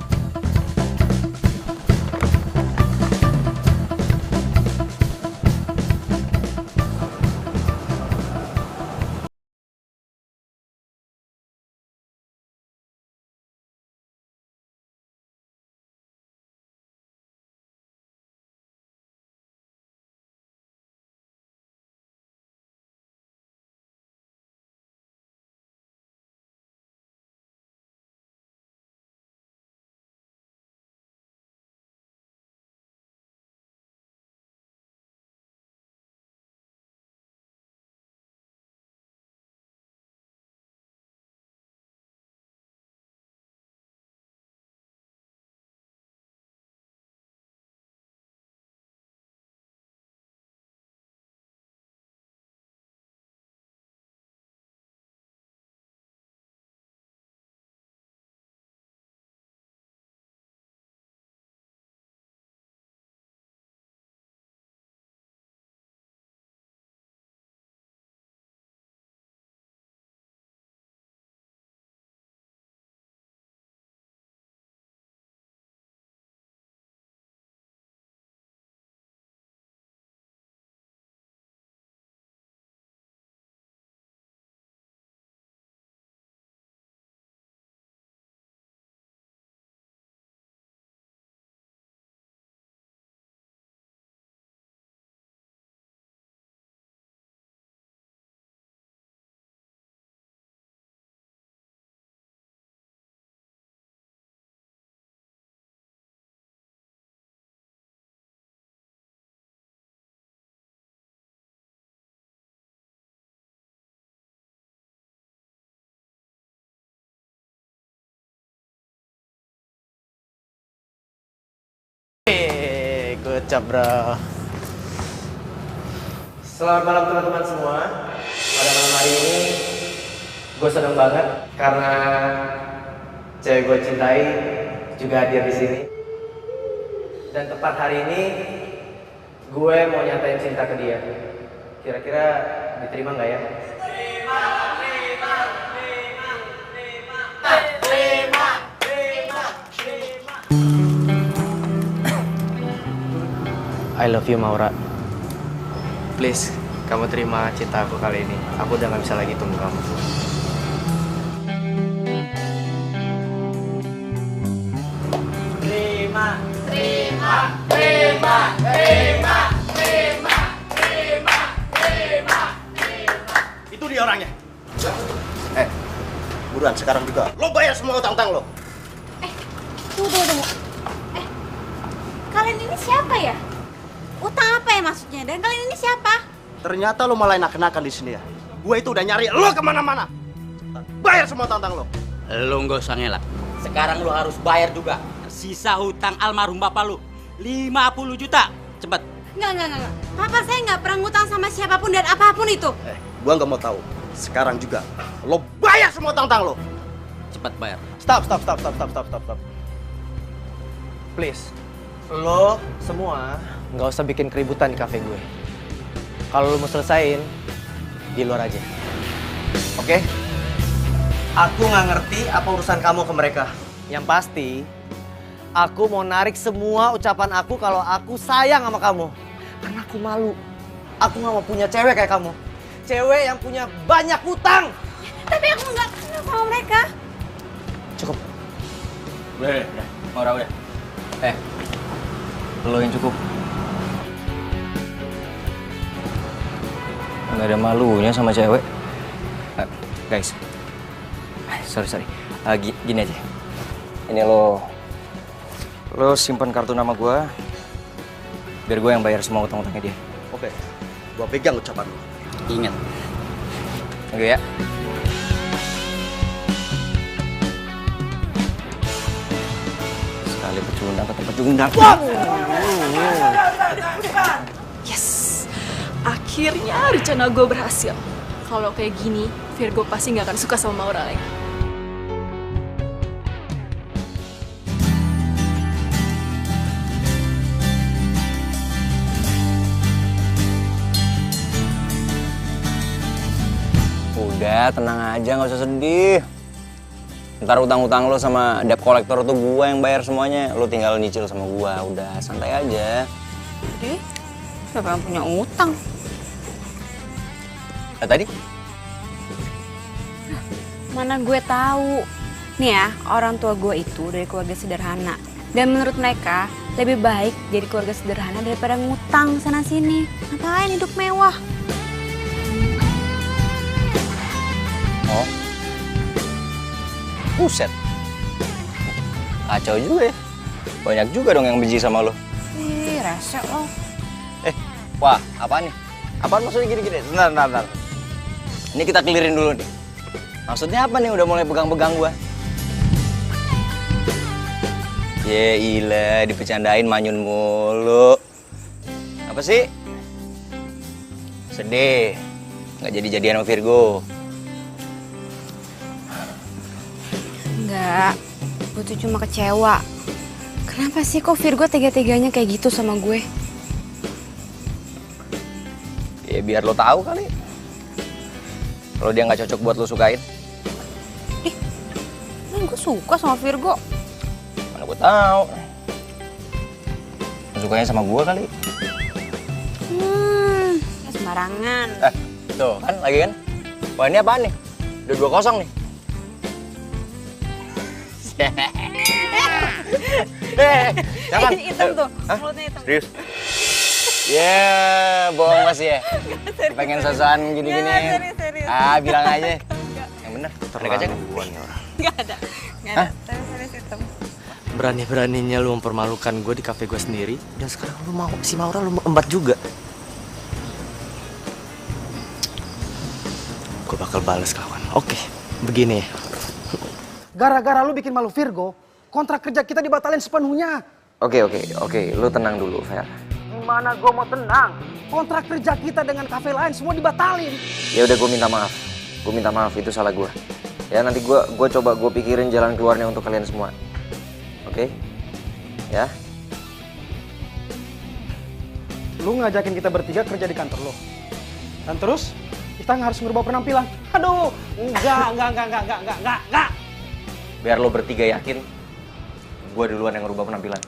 Speaker 6: Good job, bro. Selamat malam teman-teman semua. Pada malam hari ini, gue seneng banget karena cewek gue cintai juga hadir di sini. Dan tepat hari ini, gue mau nyatain cinta ke dia. Kira-kira diterima nggak ya? I love you, Maura. Please, kamu terima cinta aku kali ini. Aku udah gak bisa lagi tunggu kamu.
Speaker 12: Itu dia orangnya. Buruan sekarang juga. Lo bayar semua utang-utang lo.
Speaker 2: Tunggu. Kalian ini siapa ya? Utang apa ya maksudnya? Dan kalian ini siapa?
Speaker 12: Ternyata lo malah enak-enakan di sini ya. Gue itu udah nyari lo kemana-mana. Bayar semua utang-utang lo.
Speaker 13: Lo nggak usah ngelak. Sekarang lo harus bayar juga. Sisa hutang almarhum bapak lo 50 juta. Cepet.
Speaker 2: Enggak. Papa saya nggak pernah ngutang sama siapapun dan apapun itu.
Speaker 12: Gue nggak mau tahu. Sekarang juga lo bayar semua utang-utang lo.
Speaker 13: Cepet bayar.
Speaker 6: Stop. Please, lo semua nggak usah bikin keributan di kafe gue. Kalau lo mau selesain, di luar aja. Oke? Aku nggak ngerti apa urusan kamu ke mereka. Yang pasti, aku mau narik semua ucapan aku kalau aku sayang sama kamu. Karena aku malu. Aku nggak mau punya cewek kayak kamu. Cewek yang punya banyak hutang.
Speaker 2: Tapi aku nggak kenal sama mereka.
Speaker 6: Cukup.
Speaker 13: Udah. Maura udah.
Speaker 10: Lo yang cukup. Nggak ada malunya sama cewek. Guys, sorry. Gini aja. Ini lo simpan kartu nama gue, biar gue yang bayar semua utang-utangnya dia.
Speaker 12: Oke, gue pegang ucapan lo.
Speaker 13: Ingat.
Speaker 10: Oke ya. Sekali pecundang tetap pecundang.
Speaker 9: Yes, akhirnya rencana gue berhasil. Kalau kayak gini, Virgo pasti nggak akan suka sama Maura lagi.
Speaker 10: Udah, tenang aja, nggak usah sedih. Ntar utang-utang lo sama debt collector tuh gua yang bayar semuanya. Lo tinggal nyicil sama gua, udah santai aja.
Speaker 2: Jadi, siapa yang punya utang?
Speaker 10: Tadi?
Speaker 2: Mana gue tahu. Nih ya, orang tua gue itu dari keluarga sederhana. Dan menurut mereka, lebih baik jadi keluarga sederhana daripada ngutang sana-sini. Ngapain hidup mewah?
Speaker 10: Oh. Buset. Kacau juga ya. Banyak juga dong yang benci sama lo.
Speaker 2: Ih, rese lo.
Speaker 10: Wah, apaan nih? Apaan maksudnya gini-gini? Bentar. Ini kita clearin dulu nih. Maksudnya apa nih udah mulai pegang-pegang gua? Ya ilah, dipecandain manyun mulu. Apa sih? Sedih. Nggak jadi-jadian sama Virgo.
Speaker 2: Enggak, gue tuh cuma kecewa. Kenapa sih kok Virgo tega-teganya kayak gitu sama gue?
Speaker 10: Ya biar lo tahu kali. Kalau dia nggak cocok buat lo sukain.
Speaker 2: Kan gue suka sama Virgo.
Speaker 10: Mana gue tahu. Lo sukanya sama gue kali.
Speaker 2: Ya sembarangan.
Speaker 10: Tuh kan lagi kan. Wah ini apaan nih? Udah 2-0 nih. Jangan.
Speaker 2: Hitam tuh, mulutnya hitam.
Speaker 10: Serius? Ya, bohong masih ya. Pengen sosokan gini-gini.
Speaker 2: Serius.
Speaker 10: Ah, bilang aja. Yang bener. Ada kaca kan?
Speaker 2: Gak ada. Tapi serius hitam.
Speaker 6: Berani-beraninya lu mempermalukan gue di kafe gue sendiri. Dan sekarang lu mau si Maura lu embat juga. Gue bakal balas kawan. Oke, begini.
Speaker 12: Gara-gara lu bikin malu Virgo, kontrak kerja kita dibatalin sepenuhnya.
Speaker 10: Oke. Lu tenang dulu, Fer.
Speaker 12: Gimana gue mau tenang? Kontrak kerja kita dengan kafe lain semua dibatalin.
Speaker 10: Ya udah, gue minta maaf. Gue minta maaf, itu salah gue. Ya nanti gue coba gue pikirin jalan keluarnya untuk kalian semua. Oke? Ya?
Speaker 12: Lu ngajakin kita bertiga kerja di kantor lo. Dan terus kita harus merubah penampilan. Aduh, enggak.
Speaker 10: Biar lo bertiga yakin, gue duluan yang ngerubah penampilan.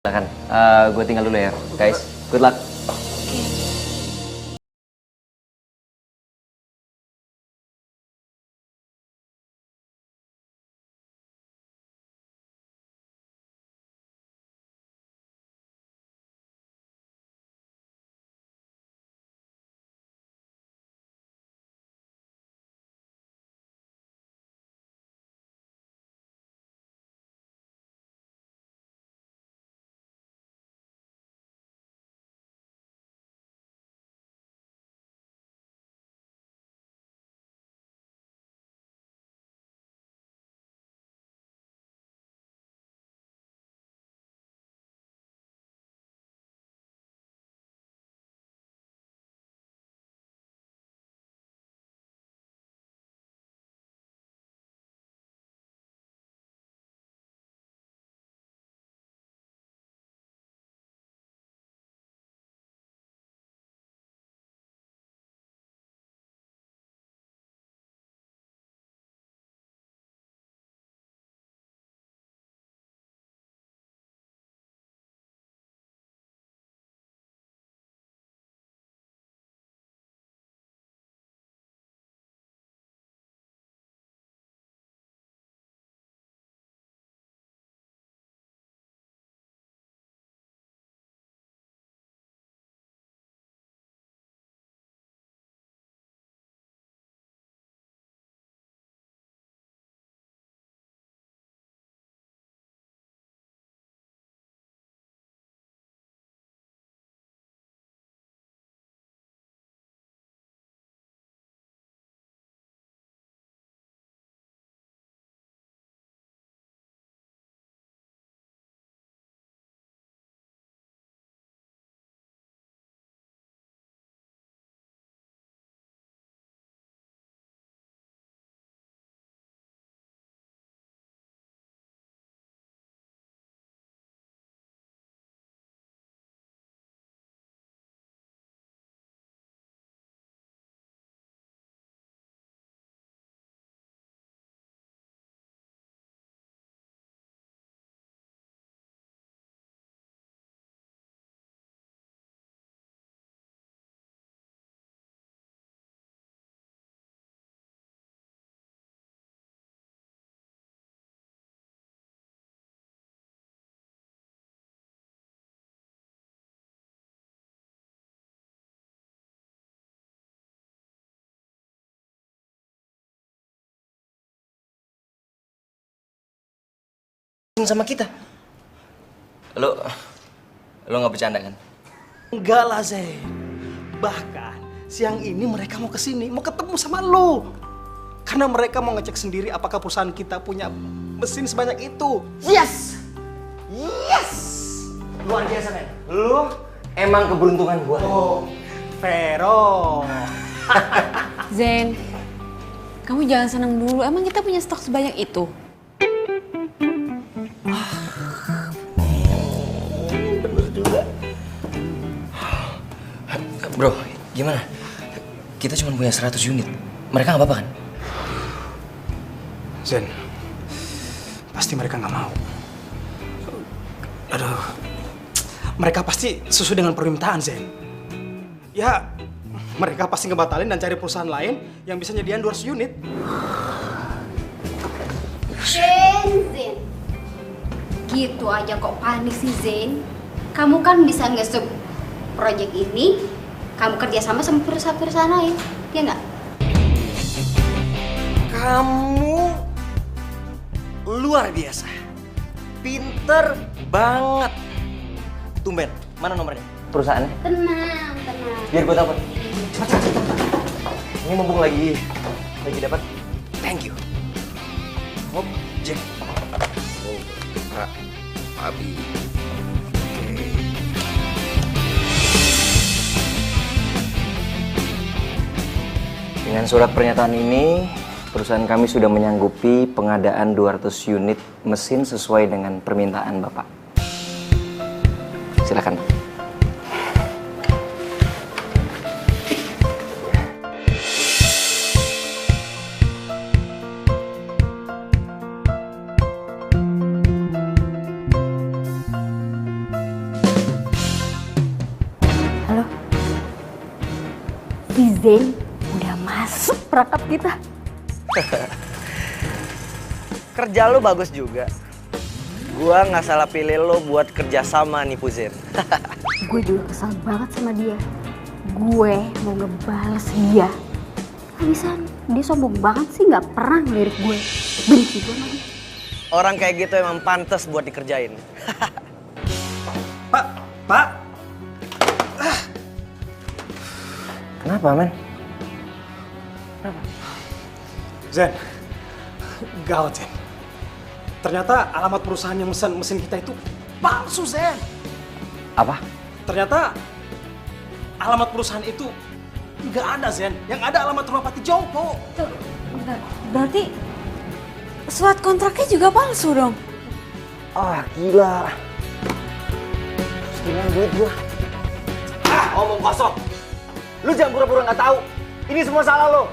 Speaker 10: Silakan, gue tinggal dulu ya, guys. Good luck. sama kita. Lo nggak bercanda kan?
Speaker 12: Enggak lah, Zen. Bahkan siang ini mereka mau kesini, mau ketemu sama lo. Karena mereka mau ngecek sendiri apakah perusahaan kita punya mesin sebanyak itu.
Speaker 10: Yes! Yes! Luar biasa, men. Lo emang keberuntungan gua.
Speaker 12: Oh, Vero.
Speaker 2: Zen, kamu jangan senang dulu. Emang kita punya stok sebanyak itu?
Speaker 10: Bener juga. Bro, gimana? Kita cuma punya 100 unit. Mereka nggak apa-apa kan?
Speaker 12: Zen, pasti mereka nggak mau. Aduh, mereka pasti sesuai dengan permintaan, Zen. Ya, mereka pasti ngebatalin dan cari perusahaan lain yang bisa nyediain 200 unit.
Speaker 5: Zen. Gitu aja kok panik sih, Zen. Kamu kan bisa nge-sub project ini, kamu kerjasama sama perusahaan-perusahaan lain, ya nggak?
Speaker 10: Kamu luar biasa. Pinter banget. Tumben, mana nomornya? Perusahaannya?
Speaker 5: Tenang.
Speaker 10: Biar gue dapat. Cepat. Ini mumpung lagi dapat. Thank you. Hop, Jack. Oh, Pak Abi. Dengan surat pernyataan ini, perusahaan kami sudah menyanggupi pengadaan 200 unit mesin sesuai dengan permintaan Bapak. Silakan.
Speaker 5: Halo. Si Zen udah masuk perangkap kita.
Speaker 6: Kerja lo bagus juga. Gua nggak salah pilih lo buat kerja sama nih Zen.
Speaker 5: Gue juga kesal banget sama dia. Gue mau ngebales dia. Habisan dia sombong banget sih, nggak pernah ngelirik gue. Benci gue sama dia.
Speaker 6: Orang kayak gitu emang pantas buat dikerjain.
Speaker 12: Pak.
Speaker 10: Kenapa, men?
Speaker 12: Zen, gawat, Zen. Ternyata alamat perusahaan yang mesin kita itu palsu, Zen.
Speaker 10: Apa?
Speaker 12: Ternyata alamat perusahaan itu nggak ada, Zen. Yang ada alamat rumah Pati Jompo.
Speaker 2: Tuh, bentar. Berarti surat kontraknya juga palsu dong?
Speaker 10: Ah, gila. Gila duit gua.
Speaker 6: Omong kosong. Lu jangan pura-pura nggak tahu. Ini semua salah lo.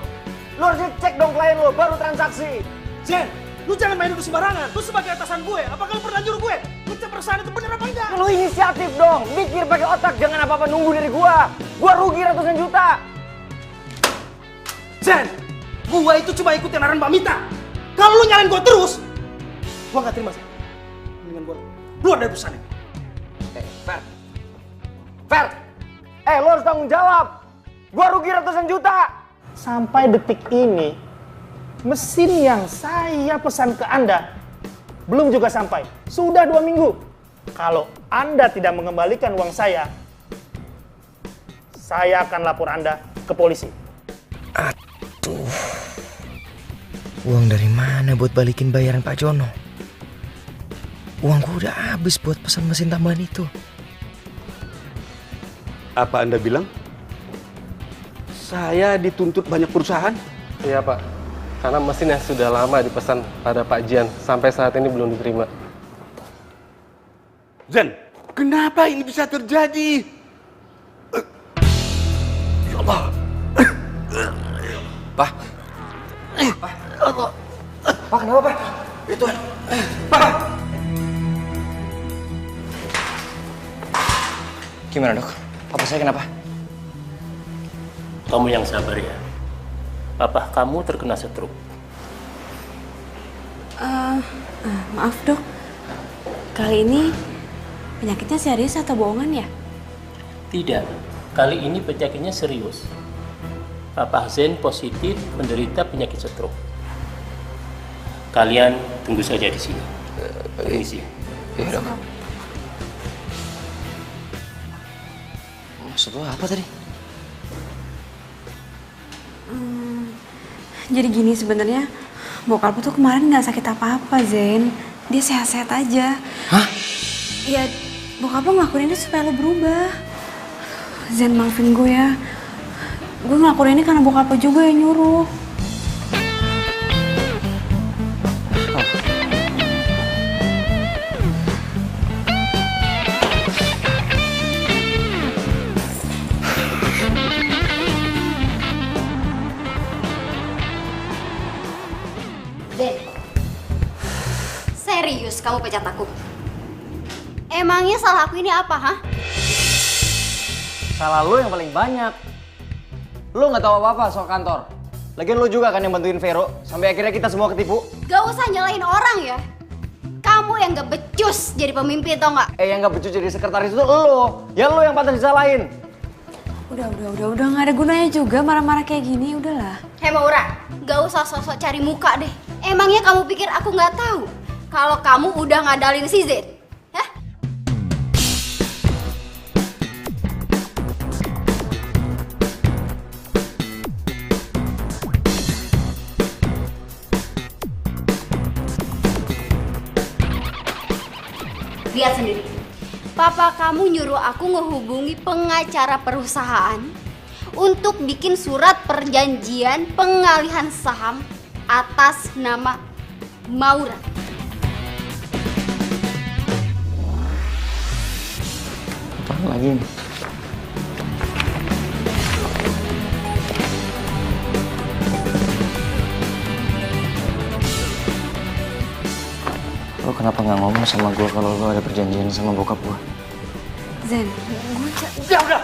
Speaker 6: Lu harusnya cek dong klien lo baru transaksi.
Speaker 12: Zen, lu jangan main duduk sembarangan. Lu sebagai atasan gue, apakah lu pernah nyuruh gue ngecek perusahaan itu bener apa enggak?
Speaker 6: Lu inisiatif dong, mikir pakai otak, jangan apa-apa nunggu dari gua. Gua rugi ratusan juta.
Speaker 12: Zen, gua itu cuma ikutin arahan Mbak Mita. Kalau lu nyalain gua terus, gua nggak terima, Zen. Mendingan gua keluar dari perusahaan ini.
Speaker 6: Fer, lu harus tanggung jawab. Gua rugi ratusan juta.
Speaker 14: Sampai detik ini, mesin yang saya pesan ke Anda belum juga sampai. Sudah 2 minggu. Kalau Anda tidak mengembalikan uang saya akan lapor Anda ke polisi.
Speaker 10: Aduh. Uang dari mana buat balikin bayaran Pak Jono? Uangku udah habis buat pesan mesin tambahan itu.
Speaker 3: Apa Anda bilang? Saya dituntut banyak perusahaan?
Speaker 15: Iya Pak, karena mesin yang sudah lama dipesan pada Pak Jian sampai saat ini belum diterima.
Speaker 3: Zen, kenapa ini bisa terjadi? Ya Allah.
Speaker 10: Pak. Pak, kenapa Pak? Itu Pak. Gimana dok? Papa saya kenapa?
Speaker 7: Kamu yang sabar ya. Papa kamu terkena stroke.
Speaker 2: Maaf dok, kali ini penyakitnya serius atau bohongan ya?
Speaker 7: Tidak, kali ini penyakitnya serius. Papa Zen positif menderita penyakit stroke. Kalian tunggu saja di sini. Permisi.
Speaker 10: Ya udah. Maksud lo apa tadi?
Speaker 2: Jadi gini sebenarnya bokap tuh kemarin nggak sakit apa-apa, Zen. Dia sehat-sehat aja.
Speaker 10: Hah?
Speaker 2: Ya, bokap lo ngelakuin ini supaya lo berubah. Zen, maafin gue ya. Gue ngelakuin ini karena bokap lo juga yang nyuruh.
Speaker 5: Zen, serius kamu pecat aku? Emangnya salah aku ini apa, hah?
Speaker 10: Salah lo yang paling banyak. Lo nggak tahu apa-apa soal kantor. Lagian lo juga kan yang bantuin Vero sampai akhirnya kita semua ketipu.
Speaker 5: Gak usah nyalahin orang ya. Kamu yang gak becus jadi pemimpin, tau nggak?
Speaker 10: Yang nggak becus jadi sekretaris itu lo. Ya lo yang pantas disalahin.
Speaker 2: Udah nggak ada gunanya juga marah-marah kayak gini, udahlah.
Speaker 5: Hei Maura, gak usah sosok cari muka deh. Emangnya kamu pikir aku nggak tahu kalau kamu udah ngadalin si Zen? Hah? Lihat sendiri. Papa kamu nyuruh aku ngehubungi pengacara perusahaan untuk bikin surat perjanjian pengalihan saham atas nama Maura.
Speaker 10: Apaan lagi nih? Lo kenapa nggak ngomong sama gue kalau lo ada perjanjian sama bokap gue?
Speaker 2: Zen, gue
Speaker 10: Udah!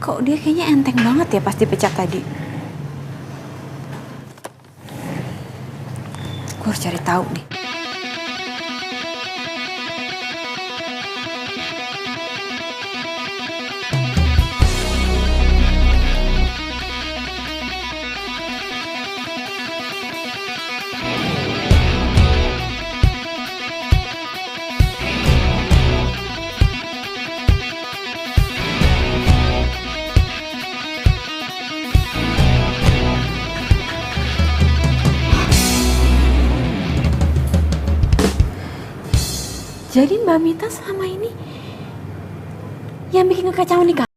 Speaker 2: kok dia kayaknya enteng banget ya pas dipecat tadi. Gue harus cari tahu nih. Jadi Mbak Mita selama ini yang bikin kekacauan di kantor.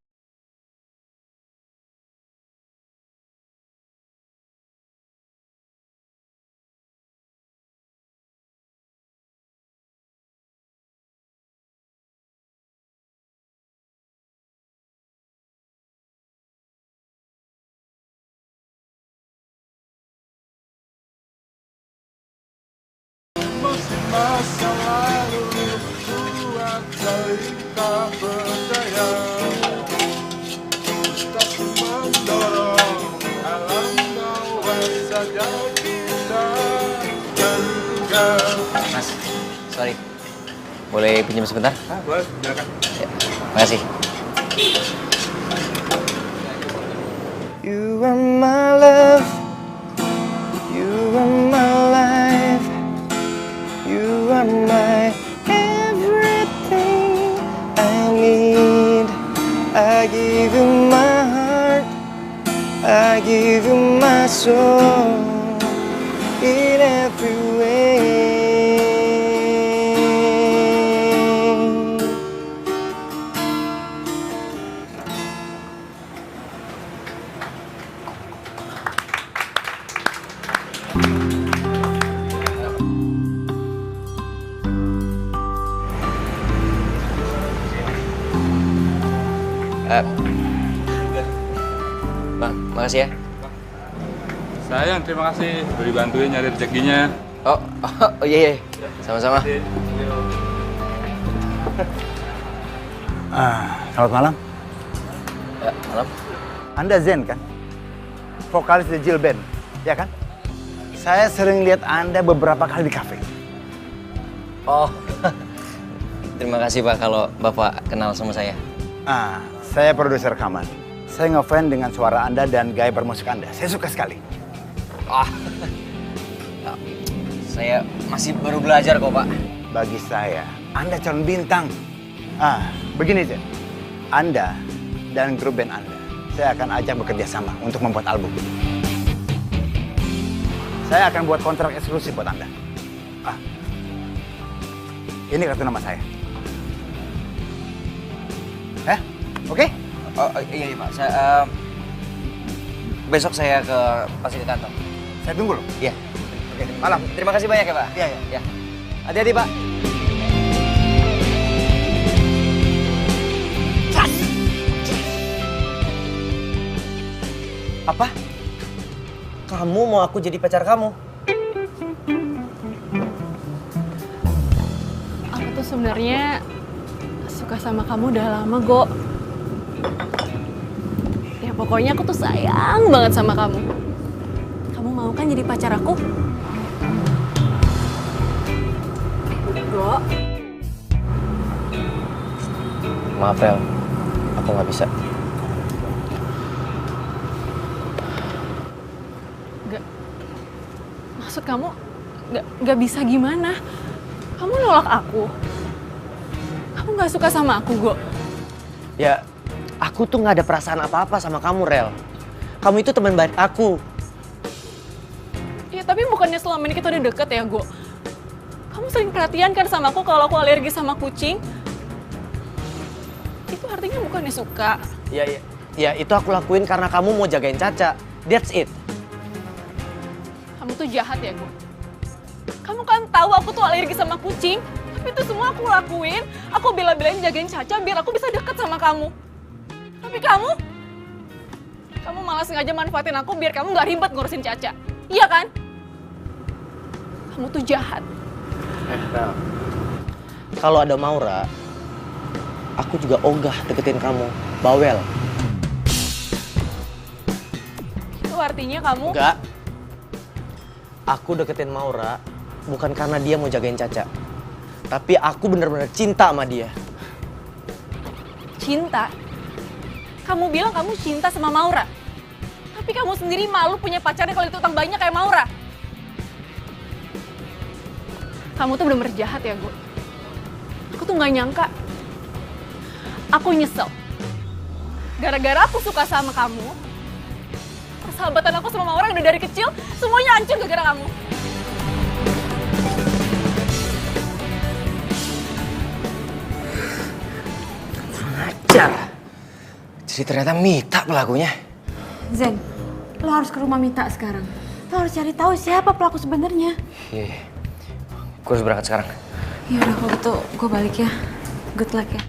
Speaker 4: Masa lalu buat saling tak percaya, tak mendorong alam bawah saja kita.
Speaker 10: Mas, sorry. Boleh pinjam sebentar?
Speaker 4: Boleh, silakan.
Speaker 10: Ya, makasih.
Speaker 1: You are my love, you are my life, you are my everything I need. I give you my heart, I give you my soul in every way.
Speaker 10: Bang, makasih ya.
Speaker 4: Sayang, terima kasih udah dibantuin nyari rezekinya.
Speaker 10: Oh iya. Sama-sama.
Speaker 16: Selamat malam.
Speaker 10: Ya, malam.
Speaker 16: Anda Zen kan? Vokalis The Jill Band, ya kan? Saya sering lihat Anda beberapa kali di kafe.
Speaker 10: Oh, terima kasih Pak kalau Bapak kenal sama saya.
Speaker 16: Saya produser rekaman. Saya ngefans dengan suara Anda dan gaya bermusik Anda. Saya suka sekali.
Speaker 10: Saya masih baru belajar kok, Pak.
Speaker 16: Bagi saya, Anda calon bintang. Begini Zen. Anda dan grup band Anda, saya akan ajak bekerja sama untuk membuat album. Saya akan buat kontrak eksklusif buat Anda. Ini kartu nama saya. Oke?
Speaker 10: Oh iya Pak. Besok saya pasti ke kantor.
Speaker 16: Saya tunggu loh.
Speaker 10: Iya. Oke. Malam. Terima kasih banyak ya Pak. Iya. Hati-hati Pak. Apa? Kamu mau aku jadi pacar kamu?
Speaker 8: Aku tuh sebenarnya suka sama kamu udah lama, Go. Ya pokoknya aku tuh sayang banget sama kamu. Kamu mau kan jadi pacar aku? Go.
Speaker 10: Maaf Rel, aku nggak bisa.
Speaker 8: Maksud kamu nggak bisa gimana? Kamu nolak aku? Kamu nggak suka sama aku, Go?
Speaker 10: Ya, aku tuh nggak ada perasaan apa-apa sama kamu, Rel. Kamu itu teman baik aku.
Speaker 8: Ya, tapi bukannya selama ini kita udah deket ya, Go? Kamu sering perhatian kan sama aku kalau aku alergi sama kucing? Itu artinya bukannya suka.
Speaker 10: Ya, itu aku lakuin karena kamu mau jagain Caca. That's it.
Speaker 8: Kamu tuh jahat ya, Go. Kamu kan tahu aku tuh alergi sama kucing. Tapi itu semua aku lakuin. Aku bela-belain jagain Caca biar aku bisa deket sama kamu. Tapi kamu malah sengaja manfaatin aku biar kamu nggak ribet ngurusin Caca. Iya kan? Kamu tuh jahat.
Speaker 10: Rel, kalau ada Maura, aku juga ogah deketin kamu. Bawel.
Speaker 8: Itu artinya kamu...
Speaker 10: Enggak. Aku deketin Maura bukan karena dia mau jagain Caca. Tapi aku bener-bener cinta sama dia.
Speaker 8: Cinta? Kamu bilang kamu cinta sama Maura. Tapi kamu sendiri malu punya pacarnya kalau itu utang banyak kayak Maura. Kamu tuh bener-bener jahat ya, Go. Aku tuh gak nyangka. Aku nyesel. Gara-gara aku suka sama kamu, persahabatan aku sama Maura yang udah dari kecil, semuanya hancur gara-gara kamu.
Speaker 10: Ajar. Jadi ternyata Mita pelakunya.
Speaker 2: Zen, lo harus ke rumah Mita sekarang. Lo harus cari tahu siapa pelaku sebenarnya.
Speaker 10: Iya. Gue harus berangkat sekarang.
Speaker 2: Ya udah kalau gitu gue balik ya. Good luck ya.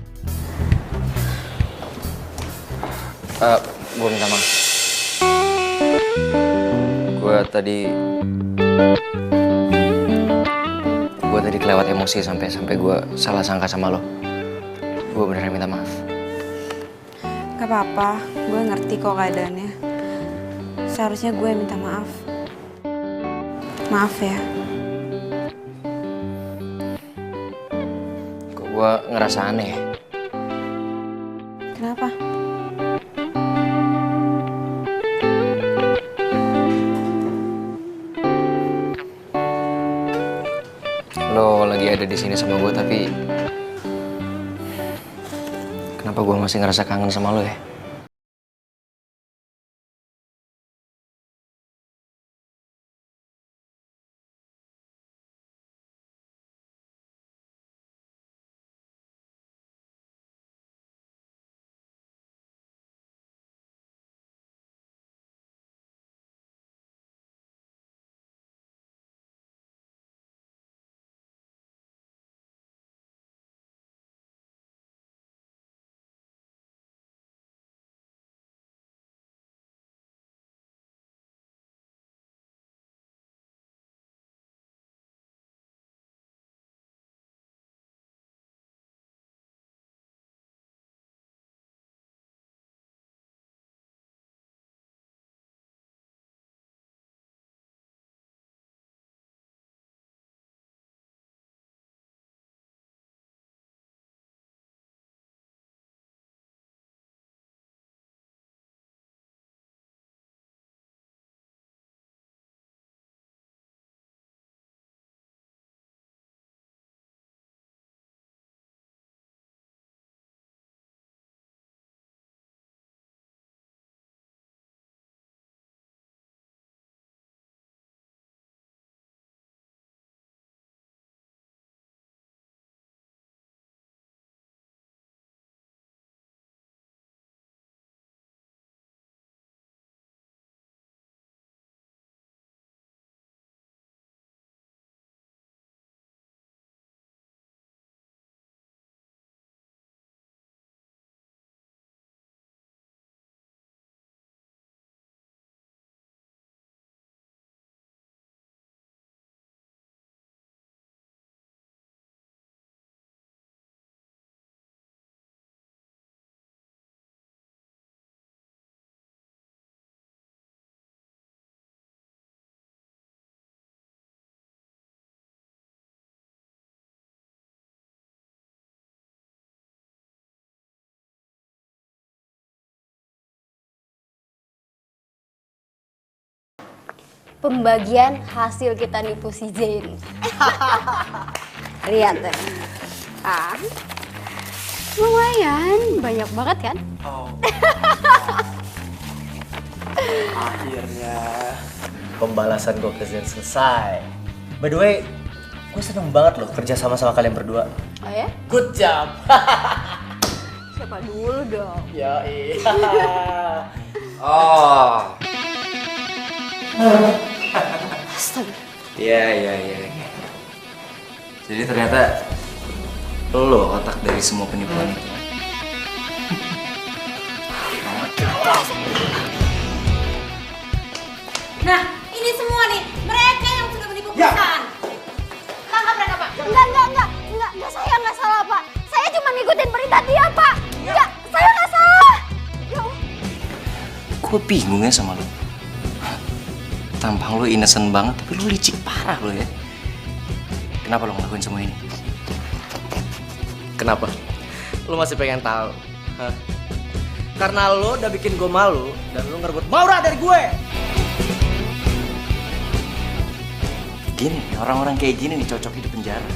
Speaker 10: Gue minta maaf. Gue tadi kelewat emosi sampai gue salah sangka sama lo. Gue beneran minta maaf.
Speaker 2: Gak apa-apa, gue ngerti kok keadaannya. Seharusnya gue yang minta maaf. Maaf ya.
Speaker 10: gue ngerasa aneh.
Speaker 2: Kenapa?
Speaker 10: Lo lagi ada di sini sama gue, tapi kenapa gue masih ngerasa kangen sama lo ya?
Speaker 5: Pembagian hasil kita nipu si Zain. Lihat deh. Ah, lumayan, banyak banget kan?
Speaker 6: Oh. Akhirnya pembalasan gue ke Zen selesai. By the way, gue seneng banget loh kerja sama kalian berdua.
Speaker 5: Oh ya?
Speaker 6: Good job.
Speaker 5: Siapa dulu dong?
Speaker 6: Ya iya.
Speaker 10: Oh.
Speaker 5: Astaga.
Speaker 10: Iya. Jadi ternyata lo otak dari semua penipuan itu.
Speaker 5: Nah, ini semua nih, mereka yang sudah menipu perusahaan. Tangkap mereka, Pak. Enggak, saya nggak salah, Pak. Saya cuma ngikutin perintah dia, Pak. Enggak, saya nggak salah. Ya Allah.
Speaker 10: Gue bingung ya sama lo. Tampang lo innocent banget, tapi lo licik parah lo ya. Kenapa lo ngelakuin semua ini?
Speaker 6: Kenapa? Lo masih pengen tahu? Hah? Karena lo udah bikin gue malu dan lo ngerebut Maura dari gue.
Speaker 10: Gini, orang-orang kayak gini nih cocok hidup penjara.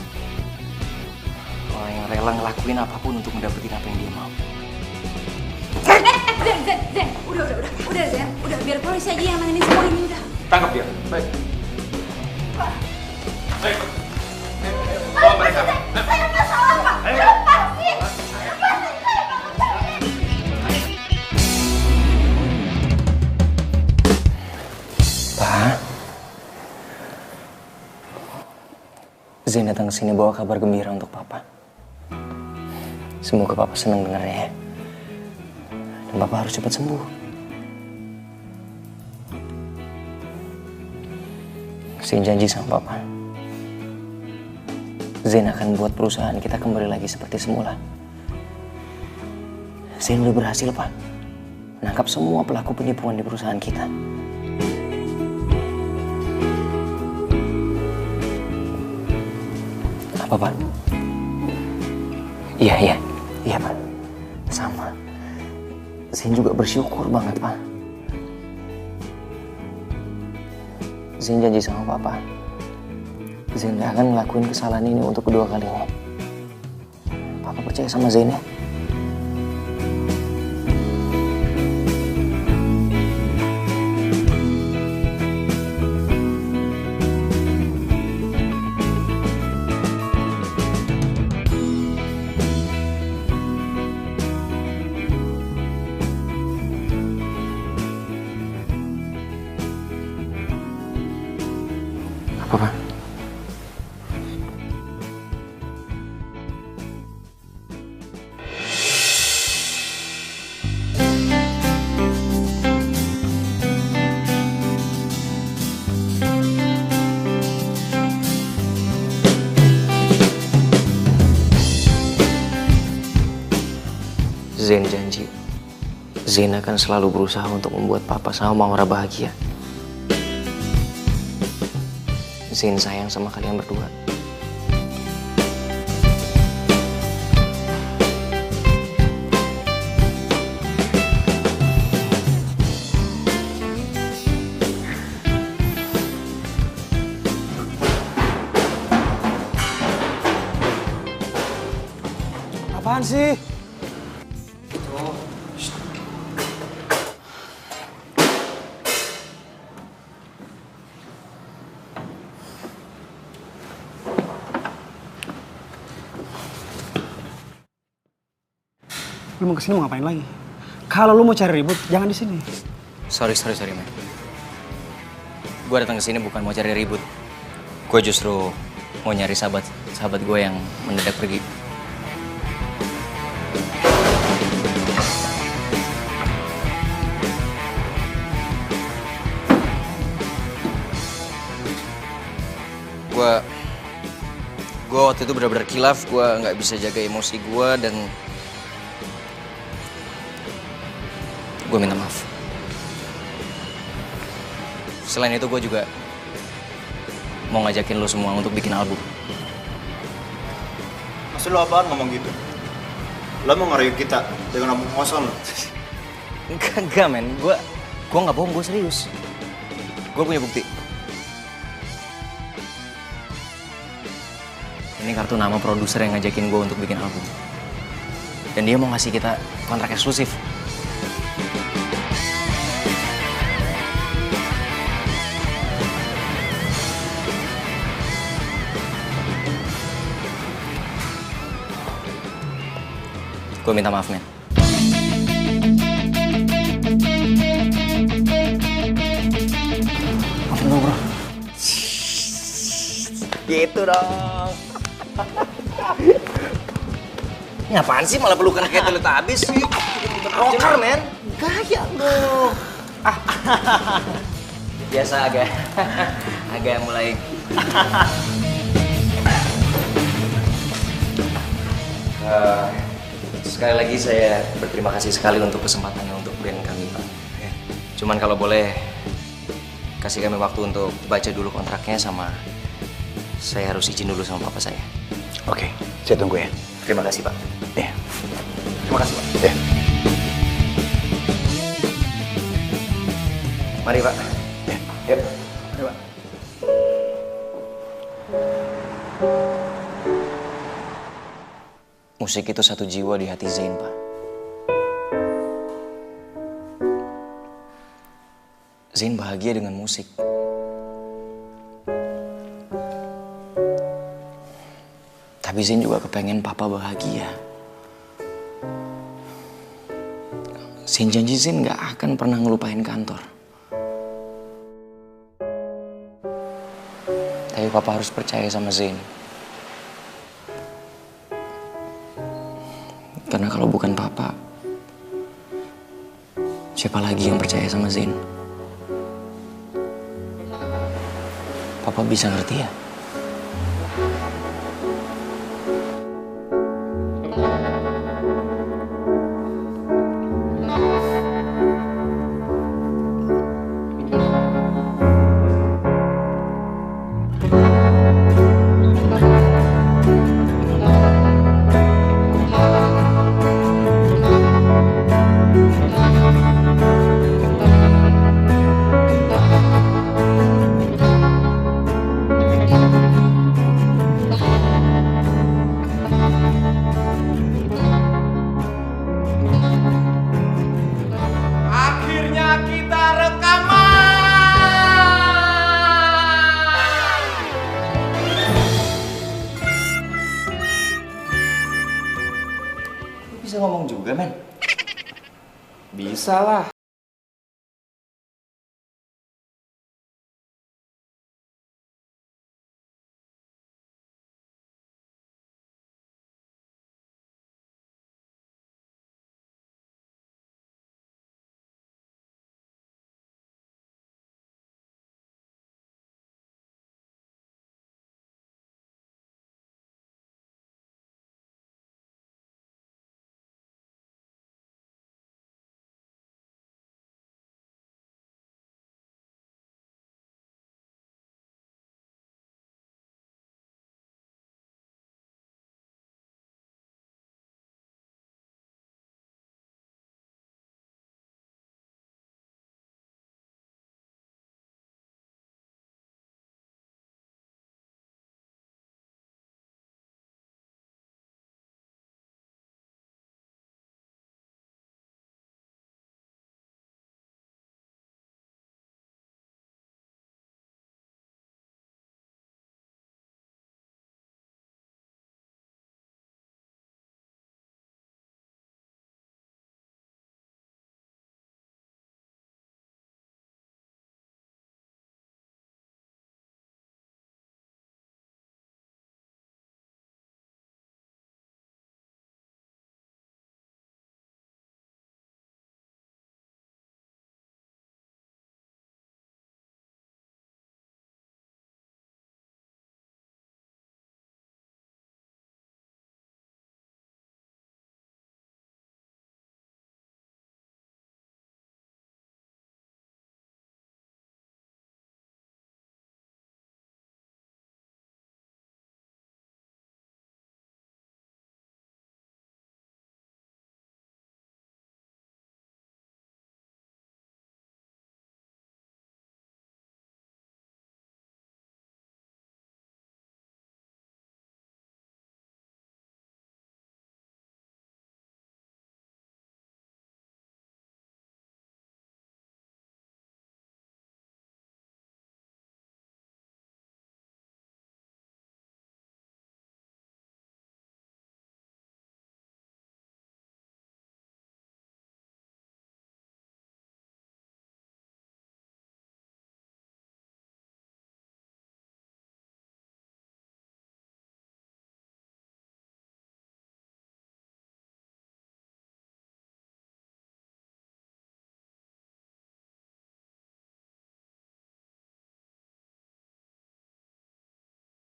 Speaker 10: Orang yang rela ngelakuin apapun untuk mendapatkan apa yang dia mau.
Speaker 2: Zen, udah Zen, udah biar polisi aja yang nanganin semua ini udah.
Speaker 4: Tangkap dia. Baik. Baik.
Speaker 5: Bawa mereka. Saya nggak salah, Pak. Lepasin.
Speaker 10: Pak, Zain datang ke sini bawa kabar gembira untuk Papa. Semoga Papa senang dengarnya ya. Dan Papa harus cepat sembuh. Zain janji sama Papa. Zain akan buat perusahaan kita kembali lagi seperti semula. Zain udah berhasil, Pak. Menangkap semua pelaku penipuan di perusahaan kita. Apa, Pak? Iya Pak. Sama. Zain juga bersyukur banget Pak. Zain janji sama Papa, Zain gak akan ngelakuin kesalahan ini untuk kedua kalinya. Papa percaya sama Zain ya? Apa, Pak? Zain janji, Zain akan selalu berusaha untuk membuat Papa sama Maura bahagia. Zain sayang sama kalian berdua.
Speaker 12: Apaan sih? Lu mau kesini mau ngapain lagi? Kalau lu mau cari ribut, jangan di sini.
Speaker 10: Sorry, man. Gue datang ke sini bukan mau cari ribut. Gue justru mau nyari sahabat gue yang mendadak pergi. Gue waktu itu benar-benar kilaf. Gue nggak bisa jaga emosi gue dan gue minta maaf. Selain itu gue juga mau ngajakin lo semua untuk bikin album.
Speaker 16: Maksud lo apaan ngomong gitu? Lo mau ngerayu kita dengan album kosong lo?
Speaker 10: Enggak men, gue nggak bohong, gue serius. Gue punya bukti. Ini kartu nama produser yang ngajakin gue untuk bikin album. Dan dia mau ngasih kita kontrak eksklusif. Gue minta maaf, men.
Speaker 12: Maafin gue, bro.
Speaker 10: Gitu dong. Ini apaan sih malah pelukan kayak Teletubbies sih? Rocker, men. Gaya lo. Biasa agak mulai. Sekali lagi saya berterima kasih sekali untuk kesempatannya untuk brand kami, Pak. Cuman kalau boleh kasih kami waktu untuk baca dulu kontraknya, sama saya harus izin dulu sama papa saya.
Speaker 16: Oke, saya tunggu ya.
Speaker 10: Terima kasih, Pak.
Speaker 16: Ya.
Speaker 10: Terima kasih, Pak.
Speaker 16: Ya.
Speaker 10: Mari, Pak.
Speaker 16: Ya.
Speaker 10: Yuk. Mari, Pak. Musik itu satu jiwa di hati Zain, Pak. Zain bahagia dengan musik. Tapi Zain juga kepengen Papa bahagia. Zain janji Zain gak akan pernah ngelupain kantor. Tapi Papa harus percaya sama Zain. Karena kalau bukan Papa, siapa lagi yang percaya sama Zain? Papa bisa ngerti ya? ngomong juga, men. Bisa lah.